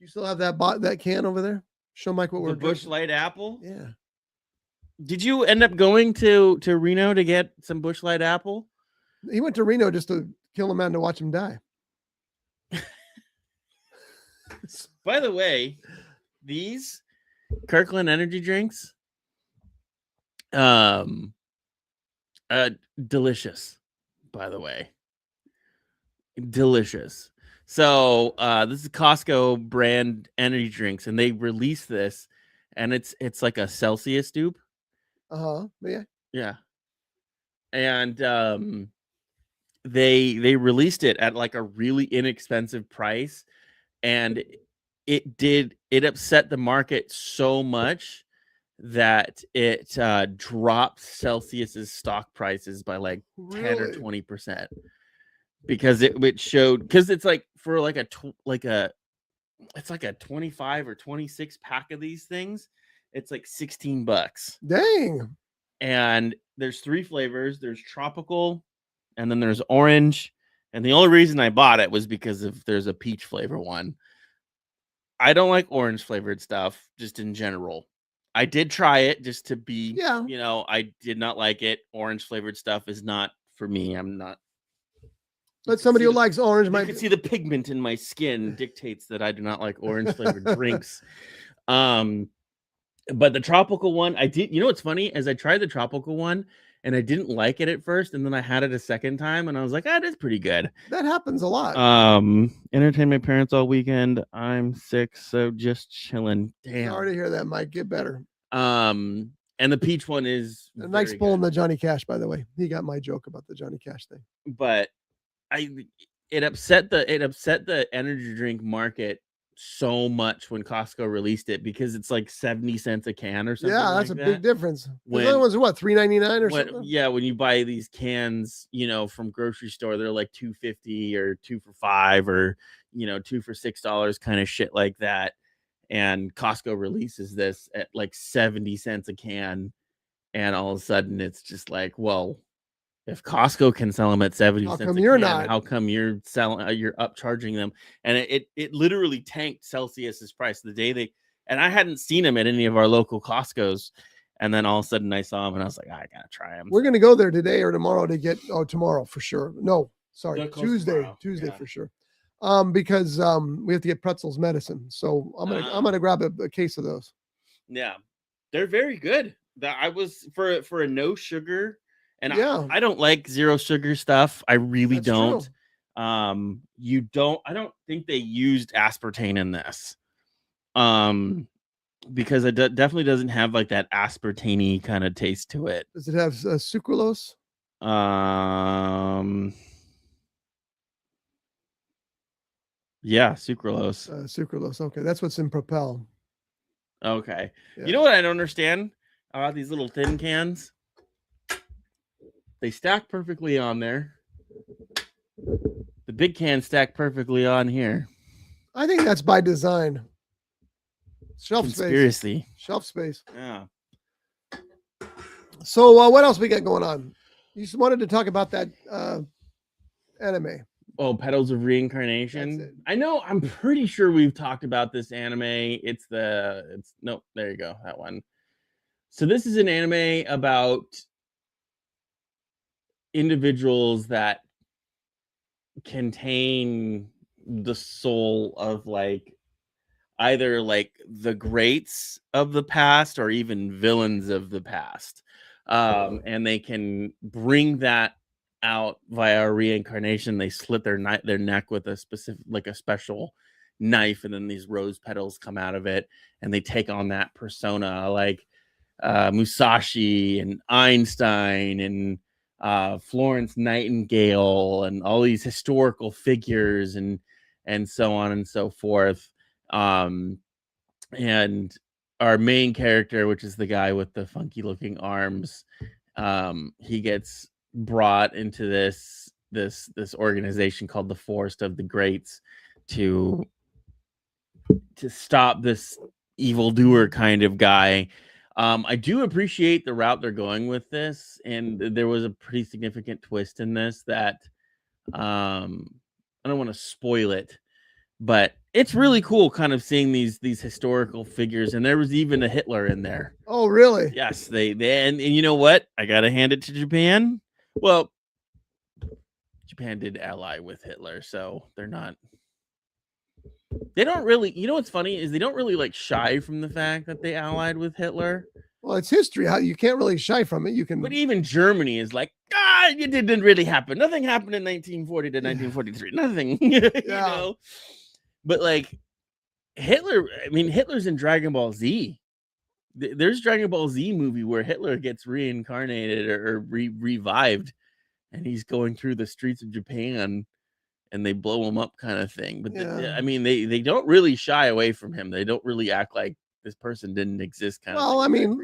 [SPEAKER 1] You still have that can over there? Show Mike what we're
[SPEAKER 2] The
[SPEAKER 1] drinking.
[SPEAKER 2] Busch Light Apple.
[SPEAKER 1] Yeah.
[SPEAKER 2] Did you end up going to Reno to get some Busch Light Apple?
[SPEAKER 1] He went to Reno just to kill a man to watch him die.
[SPEAKER 2] By the way, these Kirkland energy drinks, delicious. By the way, delicious. So this is Costco brand energy drinks, and they released this, and it's like a Celsius dupe.
[SPEAKER 1] Yeah.
[SPEAKER 2] Yeah. And they released it at like a really inexpensive price, and it upset the market so much that it dropped Celsius's stock prices by like 10 or 20%, because it showed, because it's like for like it's like a 25 or 26 pack of these things, it's like $16.
[SPEAKER 1] Dang.
[SPEAKER 2] And there's 3 flavors. There's tropical, and then there's orange. And the only reason I bought it was because there's a peach flavor one. I don't like orange flavored stuff just in general. I did try it just to be, I did not like it. Orange flavored stuff is not for me. I'm not.
[SPEAKER 1] But somebody who likes orange
[SPEAKER 2] might. You can see the pigment in my skin dictates that I do not like orange flavored drinks. But the tropical one, I did. You know what's funny? As I tried the tropical one, and I didn't like it at first, and then I had it a second time, and I was like, "Ah, that's pretty good."
[SPEAKER 1] That happens a lot.
[SPEAKER 2] Entertain my parents all weekend. I'm sick, so just chilling. Damn.
[SPEAKER 1] Sorry to hear that, Mike. Get better.
[SPEAKER 2] And the peach one is
[SPEAKER 1] a nice pull in the Johnny Cash, by the way. He got my joke about the Johnny Cash thing.
[SPEAKER 2] But it upset the energy drink market so much when Costco released it, because it's like 70 cents a can or something.
[SPEAKER 1] Yeah, that's a big difference. The other ones are what, $3.99 or something?
[SPEAKER 2] Yeah, when you buy these cans, from grocery store, they're like $2.50 or 2 for $5 or 2 for $6, kind of shit like that. And Costco releases this at like 70 cents a can, and all of a sudden it's just like, well, if Costco can sell them at 70 cents a can, how come you're upcharging them? And it literally tanked Celsius's price the day and I hadn't seen them at any of our local Costco's, and then all of a sudden I saw them and I was like, I gotta try them.
[SPEAKER 1] We're gonna go there today or tomorrow to get tomorrow for sure. No, sorry, Tuesday for sure. Because we have to get Pretzels medicine, so I'm gonna grab a case of those.
[SPEAKER 2] Yeah, they're very good. I was for a no sugar. And I don't like zero sugar stuff. I really don't. True. I don't think they used aspartame in this. Because it definitely doesn't have like that aspartame-y kind of taste to it.
[SPEAKER 1] Does it have sucralose?
[SPEAKER 2] Yeah, sucralose.
[SPEAKER 1] Sucralose. Okay, that's what's in Propel.
[SPEAKER 2] Okay. Yeah. You know what I don't understand about these little thin cans? They stack perfectly on there. The big cans stack perfectly on here.
[SPEAKER 1] I think that's by design. Shelf space. Shelf space.
[SPEAKER 2] Yeah.
[SPEAKER 1] So what else we got going on? You just wanted to talk about that anime.
[SPEAKER 2] Oh, Petals of Reincarnation. I know. I'm pretty sure we've talked about this anime. Nope. There you go. That one. So this is an anime about individuals that contain the soul of like either like the greats of the past or even villains of the past, and they can bring that out via reincarnation. They slit their neck with a special knife, and then these rose petals come out of it, and they take on that persona, like Musashi and Einstein and Florence Nightingale and all these historical figures and so on and so forth. And our main character, which is the guy with the funky looking arms, he gets brought into this organization called the Forest of the Greats to stop this evildoer kind of guy. I do appreciate the route they're going with this, and there was a pretty significant twist in this that I don't want to spoil it, But it's really cool kind of seeing these historical figures, and there was even a Hitler in there.
[SPEAKER 1] Oh, really?
[SPEAKER 2] Yes, they and you know what? I gotta hand it to Japan. Well, Japan did ally with Hitler, so they're not. They don't really. You know what's funny is they don't really like shy from the fact that they allied with Hitler.
[SPEAKER 1] Well, it's history. You can't really shy from it. You can.
[SPEAKER 2] But even Germany is like, it didn't really happen. Nothing happened in 1940 to 1943. Nothing. You know. But like Hitler, I mean, Hitler's in Dragon Ball Z. There's Dragon Ball Z movie where Hitler gets reincarnated or revived, and he's going through the streets of Japan, and they blow him up, kind of thing. But I mean, they don't really shy away from him. They don't really act like this person didn't exist. Kind of.
[SPEAKER 1] Well, I mean,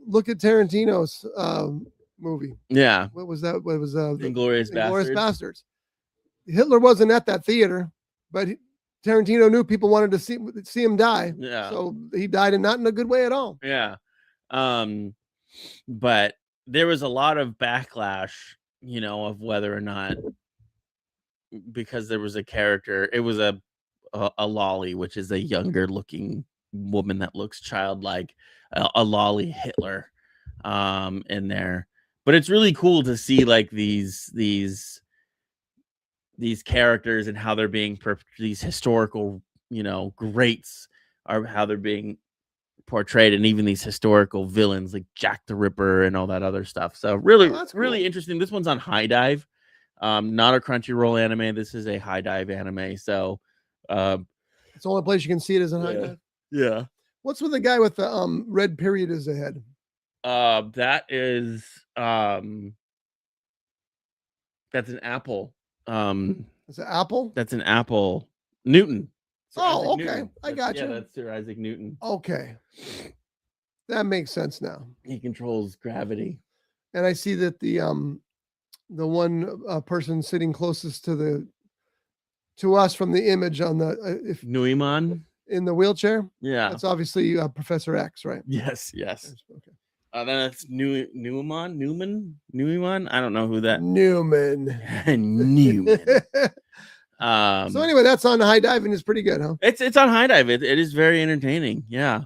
[SPEAKER 1] look at Tarantino's movie.
[SPEAKER 2] Yeah.
[SPEAKER 1] What was that? What was
[SPEAKER 2] Inglourious
[SPEAKER 1] Bastards? Hitler wasn't at that theater, but Tarantino knew people wanted to see him die.
[SPEAKER 2] Yeah.
[SPEAKER 1] So he died, and not in a good way at all.
[SPEAKER 2] Yeah. But there was a lot of backlash, you know, of whether or not, because there was a character, it was a lolly, which is a younger looking woman that looks childlike, a lolly Hitler in there. But it's really cool to see like these characters and how they're being these historical, you know, greats are how they're being portrayed, and even these historical villains like Jack the Ripper and all that other stuff. So really, really interesting. This one's on High Dive, not a Crunchyroll anime. This is a High Dive anime. So
[SPEAKER 1] it's the only place you can see it is on High Dive.
[SPEAKER 2] Yeah.
[SPEAKER 1] What's with the guy with the red period as a head?
[SPEAKER 2] That is that's an apple.
[SPEAKER 1] It's an apple?
[SPEAKER 2] That's an apple. Newton.
[SPEAKER 1] Sir Isaac okay. Newton. I got you.
[SPEAKER 2] Yeah, that's Sir Isaac Newton.
[SPEAKER 1] Okay. That makes sense now.
[SPEAKER 2] He controls gravity.
[SPEAKER 1] And I see that the one person sitting closest to us from the image on the
[SPEAKER 2] Nuiman
[SPEAKER 1] in the wheelchair.
[SPEAKER 2] Yeah.
[SPEAKER 1] That's obviously Professor X, right?
[SPEAKER 2] Yes. Okay. Then that's Newman. I don't know who that.
[SPEAKER 1] Newman. So anyway, that's on High Dive, and it's pretty good, huh?
[SPEAKER 2] It's on High Dive. It is very entertaining. Yeah.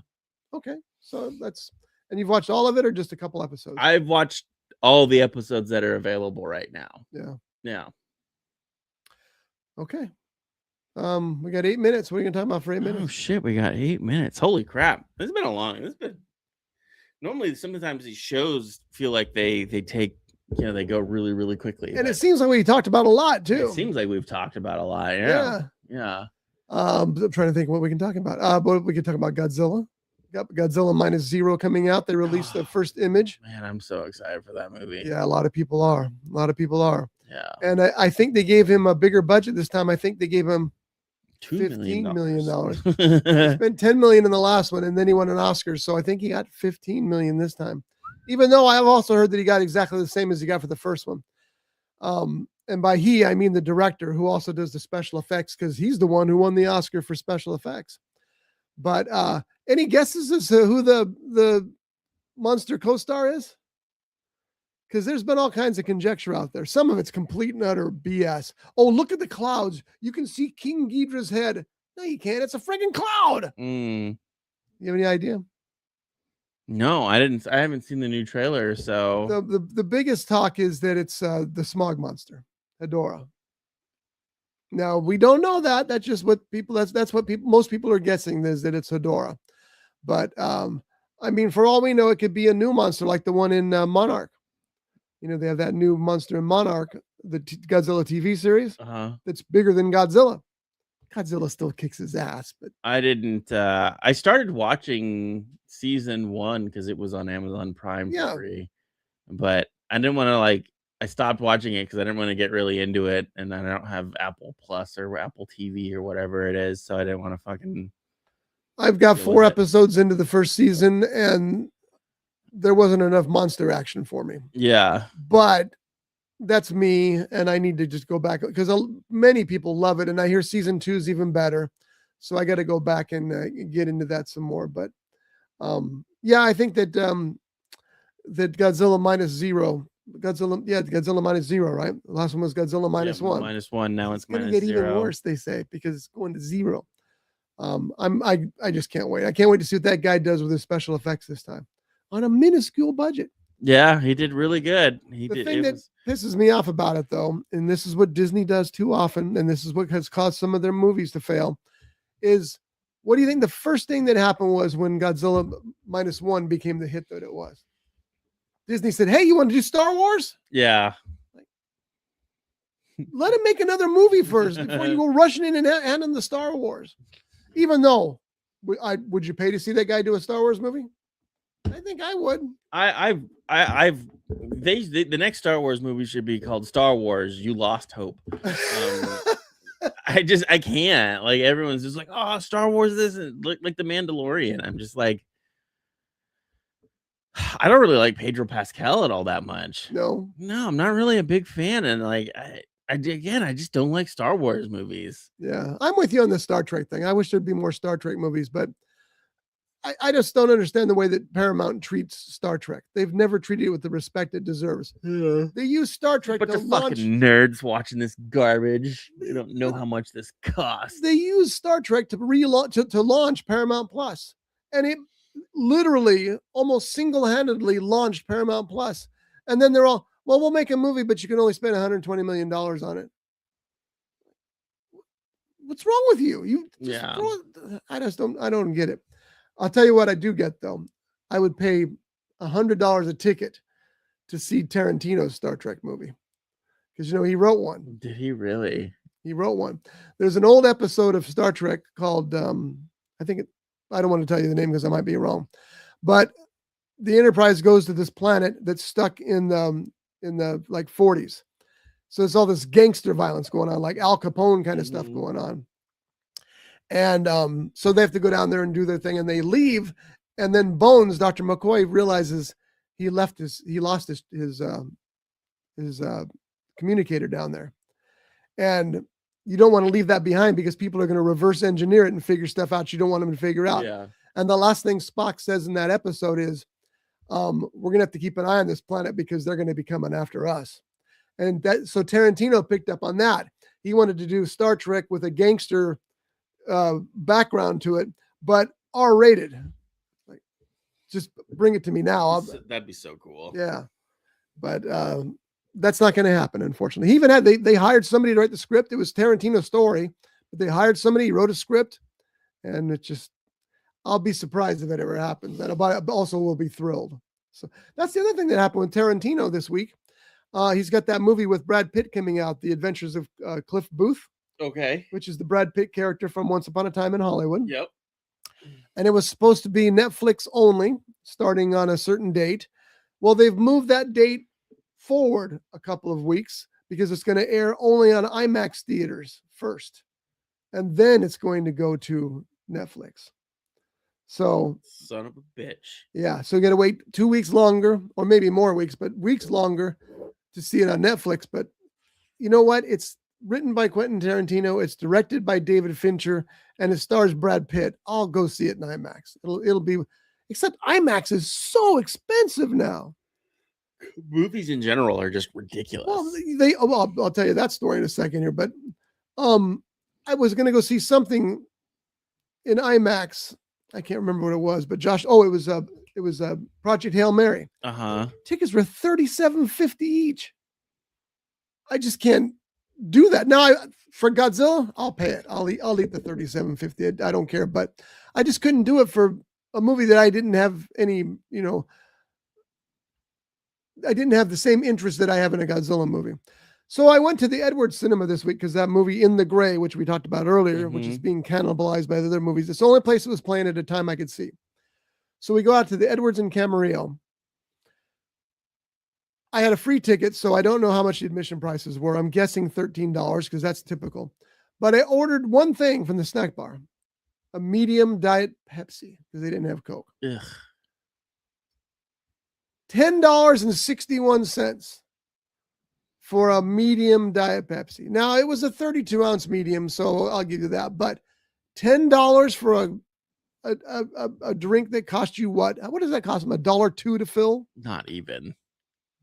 [SPEAKER 1] Okay, so and you've watched all of it, or just a couple episodes?
[SPEAKER 2] I've watched all the episodes that are available right now.
[SPEAKER 1] Yeah. Okay. We got 8 minutes. What are you gonna talk about for 8 minutes?
[SPEAKER 2] Oh shit, we got 8 minutes. Holy crap! This has been normally sometimes these shows feel like they take, you know, they go really, really quickly.
[SPEAKER 1] And it seems like we talked about a lot too.
[SPEAKER 2] It seems like we've talked about a lot. Yeah.
[SPEAKER 1] I'm trying to think what we can talk about. But we can talk about Godzilla. Got Godzilla -0 coming out. They released the first image.
[SPEAKER 2] Man, I'm so excited for that movie.
[SPEAKER 1] Yeah, a lot of people are.
[SPEAKER 2] Yeah.
[SPEAKER 1] And I think they gave him a bigger budget this time. I think they gave him
[SPEAKER 2] $15
[SPEAKER 1] million. He spent $10 million in the last one, and then he won an Oscar. So I think he got $15 million this time. Even though I've also heard that he got exactly the same as he got for the first one. And by he, I mean the director, who also does the special effects, because he's the one who won the Oscar for special effects. But any guesses as to who the monster co-star is? Because there's been all kinds of conjecture out there. Some of it's complete and utter BS. Oh, look at the clouds. You can see King Ghidorah's head. No, you can't. It's a friggin' cloud. You have any idea?
[SPEAKER 2] No, I haven't seen the new trailer. So
[SPEAKER 1] the biggest talk is that it's the smog monster, Hedorah. Now we don't know that. That's just what people. That's what most people are guessing is that it's Hedorah. But I mean, for all we know, it could be a new monster like the one in Monarch. You know, they have that new monster in Monarch, the Godzilla TV series. That's bigger than Godzilla. Godzilla still kicks his ass, but
[SPEAKER 2] I didn't. I started watching season 1 because it was on Amazon Prime for free, but I didn't want to I stopped watching it because I didn't want to get really into it, and I don't have Apple Plus or Apple TV or whatever it is, so I didn't want to fucking.
[SPEAKER 1] I've got 4 episodes into the first season, and there wasn't enough monster action for me.
[SPEAKER 2] Yeah,
[SPEAKER 1] but that's me, and I need to just go back because many people love it, and I hear season 2 is even better. So I got to go back and get into that some more. But yeah, I think that that Godzilla -0 Godzilla, Godzilla minus 0, right? The last one was Godzilla minus 1.
[SPEAKER 2] -1. Now it's
[SPEAKER 1] going to
[SPEAKER 2] minus
[SPEAKER 1] get
[SPEAKER 2] 0.
[SPEAKER 1] even worse, they say, because it's going to 0. I just can't wait. I can't wait to see what that guy does with his special effects this time on a minuscule budget.
[SPEAKER 2] Yeah, he did really good.
[SPEAKER 1] The thing that pisses me off about it, though, and this is what Disney does too often, and this is what has caused some of their movies to fail, is what do you think the first thing that happened was when Godzilla minus 1 became the hit that it was? Disney said, "Hey, you want to do Star Wars?"
[SPEAKER 2] Yeah.
[SPEAKER 1] Let him make another movie first before you go rushing in and handing the Star Wars. Even though, would you pay to see that guy do a Star Wars movie? I think I would.
[SPEAKER 2] The next Star Wars movie should be called Star Wars: You Lost Hope. I can't. Like, everyone's just like, oh, Star Wars this and like the Mandalorian. I'm just like, I don't really like Pedro Pascal at all that much.
[SPEAKER 1] No,
[SPEAKER 2] I'm not really a big fan, and like I just don't like Star Wars movies.
[SPEAKER 1] Yeah, I'm with you on the Star Trek thing. I wish there'd be more Star Trek movies, but I just don't understand the way that Paramount treats Star Trek. They've never treated it with the respect it deserves.
[SPEAKER 2] Yeah.
[SPEAKER 1] They use Star Trek
[SPEAKER 2] to launch. Fucking nerds watching this garbage. They don't know how much this costs.
[SPEAKER 1] They use Star Trek to relaunch to launch Paramount Plus, and it literally almost single-handedly launched Paramount Plus. And then they're all, well, we'll make a movie, but you can only spend $120 million on it. What's wrong with you? I don't get it. I'll tell you what I do get, though. I would pay $100 a ticket to see Tarantino's Star Trek movie. Because, he wrote one.
[SPEAKER 2] Did he really?
[SPEAKER 1] He wrote one. There's an old episode of Star Trek called, I don't want to tell you the name because I might be wrong. But the Enterprise goes to this planet that's stuck in the like 40s. So there's all this gangster violence going on, like Al Capone kind of stuff going on. And so they have to go down there and do their thing, and they leave. And then Bones, Dr. McCoy, realizes he lost his communicator down there. And you don't want to leave that behind because people are going to reverse engineer it and figure stuff out you don't want them to figure out.
[SPEAKER 2] Yeah.
[SPEAKER 1] And the last thing Spock says in that episode is, we're going to have to keep an eye on this planet because they're going to be coming after us. And so Tarantino picked up on that. He wanted to do Star Trek with a gangster background to it, but R-rated. Like, just bring it to me now.
[SPEAKER 2] That'd be so cool.
[SPEAKER 1] Yeah. But that's not going to happen, unfortunately. He even had, they hired somebody to write the script. It was Tarantino's story, but they hired somebody, he wrote a script, and it just, I'll be surprised if it ever happens. And I also will be thrilled. So that's the other thing that happened with Tarantino this week. He's got that movie with Brad Pitt coming out, The Adventures of Cliff Booth.
[SPEAKER 2] Okay.
[SPEAKER 1] Which is the Brad Pitt character from Once Upon a Time in Hollywood.
[SPEAKER 2] Yep.
[SPEAKER 1] And it was supposed to be Netflix only, starting on a certain date. Well, they've moved that date forward a couple of weeks because it's going to air only on IMAX theaters first. And then it's going to go to Netflix. So,
[SPEAKER 2] son of a bitch.
[SPEAKER 1] Yeah. So you got to wait 2 weeks longer, or maybe more weeks, but weeks longer to see it on Netflix. But you know what? It's written by Quentin Tarantino. It's directed by David Fincher, and it stars Brad Pitt. I'll go see it in IMAX. It'll be, except IMAX is so expensive now.
[SPEAKER 2] Movies in general are just ridiculous.
[SPEAKER 1] Well, I'll tell you that story in a second here, but I was going to go see something in IMAX. I can't remember what it was, but Josh, it was Project Hail Mary. Tickets were $37.50 each. I just can't do that. Now, for Godzilla, I'll pay it. I'll eat the $37.50. I don't care, but I just couldn't do it for a movie that I didn't have any, I didn't have the same interest that I have in a Godzilla movie. So I went to the Edwards Cinema this week because that movie In the Gray, which we talked about earlier, which is being cannibalized by the other movies, it's the only place it was playing at a time I could see. So we go out to the Edwards in Camarillo. I had a free ticket, so I don't know how much the admission prices were. I'm guessing $13 because that's typical. But I ordered one thing from the snack bar, a medium diet Pepsi, because they didn't have Coke.
[SPEAKER 2] Ugh.
[SPEAKER 1] $10.61 for a medium diet Pepsi. Now, it was a 32-ounce medium, so I'll give you that. But $10 for a drink that cost you what? What does that cost them? $1.02 to fill?
[SPEAKER 2] Not even.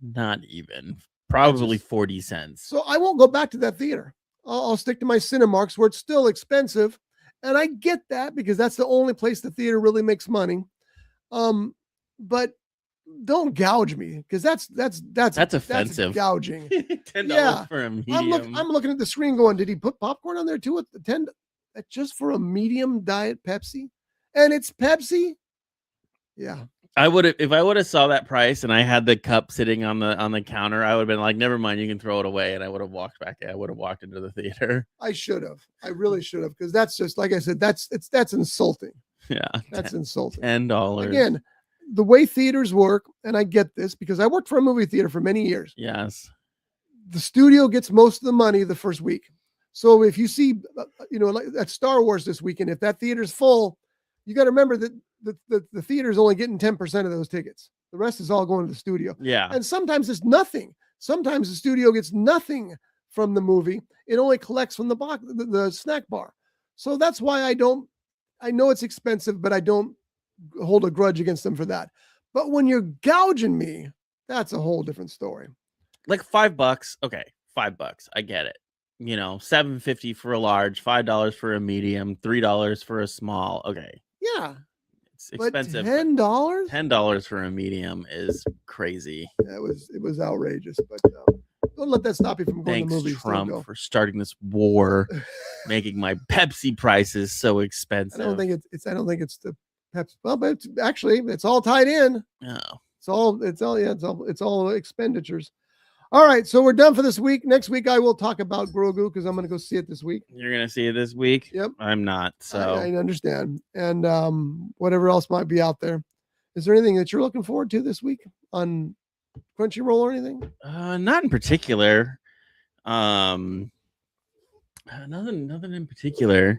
[SPEAKER 2] Not even. Probably 40 cents.
[SPEAKER 1] So I won't go back to that theater. I'll stick to my Cinemarks where it's still expensive. And I get that because that's the only place the theater really makes money. But don't gouge me because that's
[SPEAKER 2] offensive.
[SPEAKER 1] That's gouging.
[SPEAKER 2] $10 for a medium.
[SPEAKER 1] I'm looking at the screen going, did he put popcorn on there too? At the 10 just for a medium diet Pepsi? And it's Pepsi? Yeah.
[SPEAKER 2] I would have, if I would have saw that price and I had the cup sitting on the counter, I would have been like, never mind, you can throw it away. And I would have walked back. I would have walked into the theater.
[SPEAKER 1] I should have. I really should have. Because that's just, like I said, that's insulting.
[SPEAKER 2] Yeah.
[SPEAKER 1] That's insulting.
[SPEAKER 2] $10.
[SPEAKER 1] Again, the way theaters work, and I get this because I worked for a movie theater for many years.
[SPEAKER 2] Yes.
[SPEAKER 1] The studio gets most of the money the first week. So if you see, like at Star Wars this weekend, if that theater's full, you got to remember that the theater's only getting 10% of those tickets. The rest is all going to the studio.
[SPEAKER 2] Yeah.
[SPEAKER 1] And sometimes it's nothing. Sometimes the studio gets nothing from the movie. It only collects from the box, the snack bar. So that's why I know it's expensive, but I don't hold a grudge against them for that. But when you're gouging me, that's a whole different story.
[SPEAKER 2] Like $5. Okay. $5. I get it. $7.50 for a large, $5 for a medium, $3 for a small. Okay.
[SPEAKER 1] Yeah.
[SPEAKER 2] It's expensive.
[SPEAKER 1] $10?
[SPEAKER 2] $10 for a medium is crazy.
[SPEAKER 1] It was outrageous, but don't let that stop you from going to movies.
[SPEAKER 2] Trump, for starting this war, making my Pepsi prices so expensive.
[SPEAKER 1] I don't think it's the Pepsi. Well, but it's all tied in.
[SPEAKER 2] No.
[SPEAKER 1] It's all expenditures. All right, so we're done for this week. Next week, I will talk about Grogu because I'm going to go see it this week.
[SPEAKER 2] You're going to see it this week?
[SPEAKER 1] Yep.
[SPEAKER 2] I'm not, so.
[SPEAKER 1] I understand. And whatever else might be out there. Is there anything that you're looking forward to this week on Crunchyroll or anything?
[SPEAKER 2] Not in particular. Nothing in particular.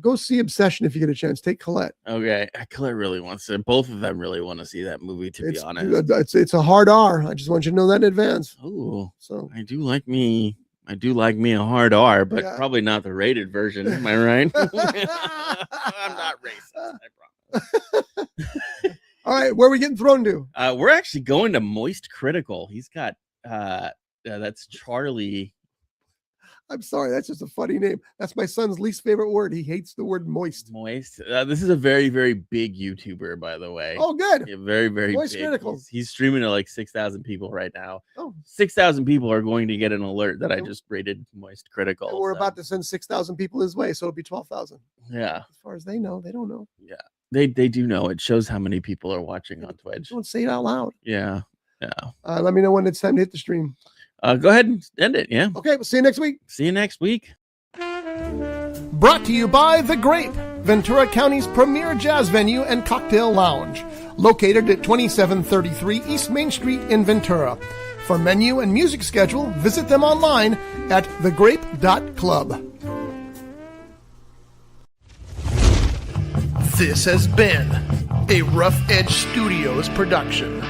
[SPEAKER 1] Go see Obsession if you get a chance. Take Colette.
[SPEAKER 2] Okay, Colette really wants to. Both of them really want to see that movie. To be honest,
[SPEAKER 1] it's a hard R. I just want you to know that in advance.
[SPEAKER 2] Oh, so I do like me a hard R, but probably not the rated version. Am I right? I'm not racist. I promise.
[SPEAKER 1] All right, where are we getting thrown to?
[SPEAKER 2] We're actually going to Moist Critical. He's got that's Charlie.
[SPEAKER 1] I'm sorry, that's just a funny name. That's my son's least favorite word. He hates the word moist.
[SPEAKER 2] Moist. This is a very, very big YouTuber, by the way.
[SPEAKER 1] Oh, good.
[SPEAKER 2] Yeah, very, very
[SPEAKER 1] Moist
[SPEAKER 2] big.
[SPEAKER 1] Critical.
[SPEAKER 2] He's streaming to like 6,000 people right now.
[SPEAKER 1] Oh.
[SPEAKER 2] 6,000 people are going to get an alert that I just rated Moist Critical.
[SPEAKER 1] And we're about to send 6,000 people his way, so it'll be 12,000.
[SPEAKER 2] Yeah.
[SPEAKER 1] As far as they know, they don't know.
[SPEAKER 2] Yeah. They do know. It shows how many people are watching on Twitch.
[SPEAKER 1] Don't say it out loud.
[SPEAKER 2] Yeah. Yeah.
[SPEAKER 1] Let me know when it's time to hit the stream.
[SPEAKER 2] Go ahead and end it. Yeah.
[SPEAKER 1] Okay. We'll see you next week.
[SPEAKER 2] See you next week.
[SPEAKER 1] Brought to you by The Grape, Ventura County's premier jazz venue and cocktail lounge, located at 2733 East Main Street in Ventura. For menu and music schedule, visit them online at thegrape.club. This has been a Rough Edge Studios production.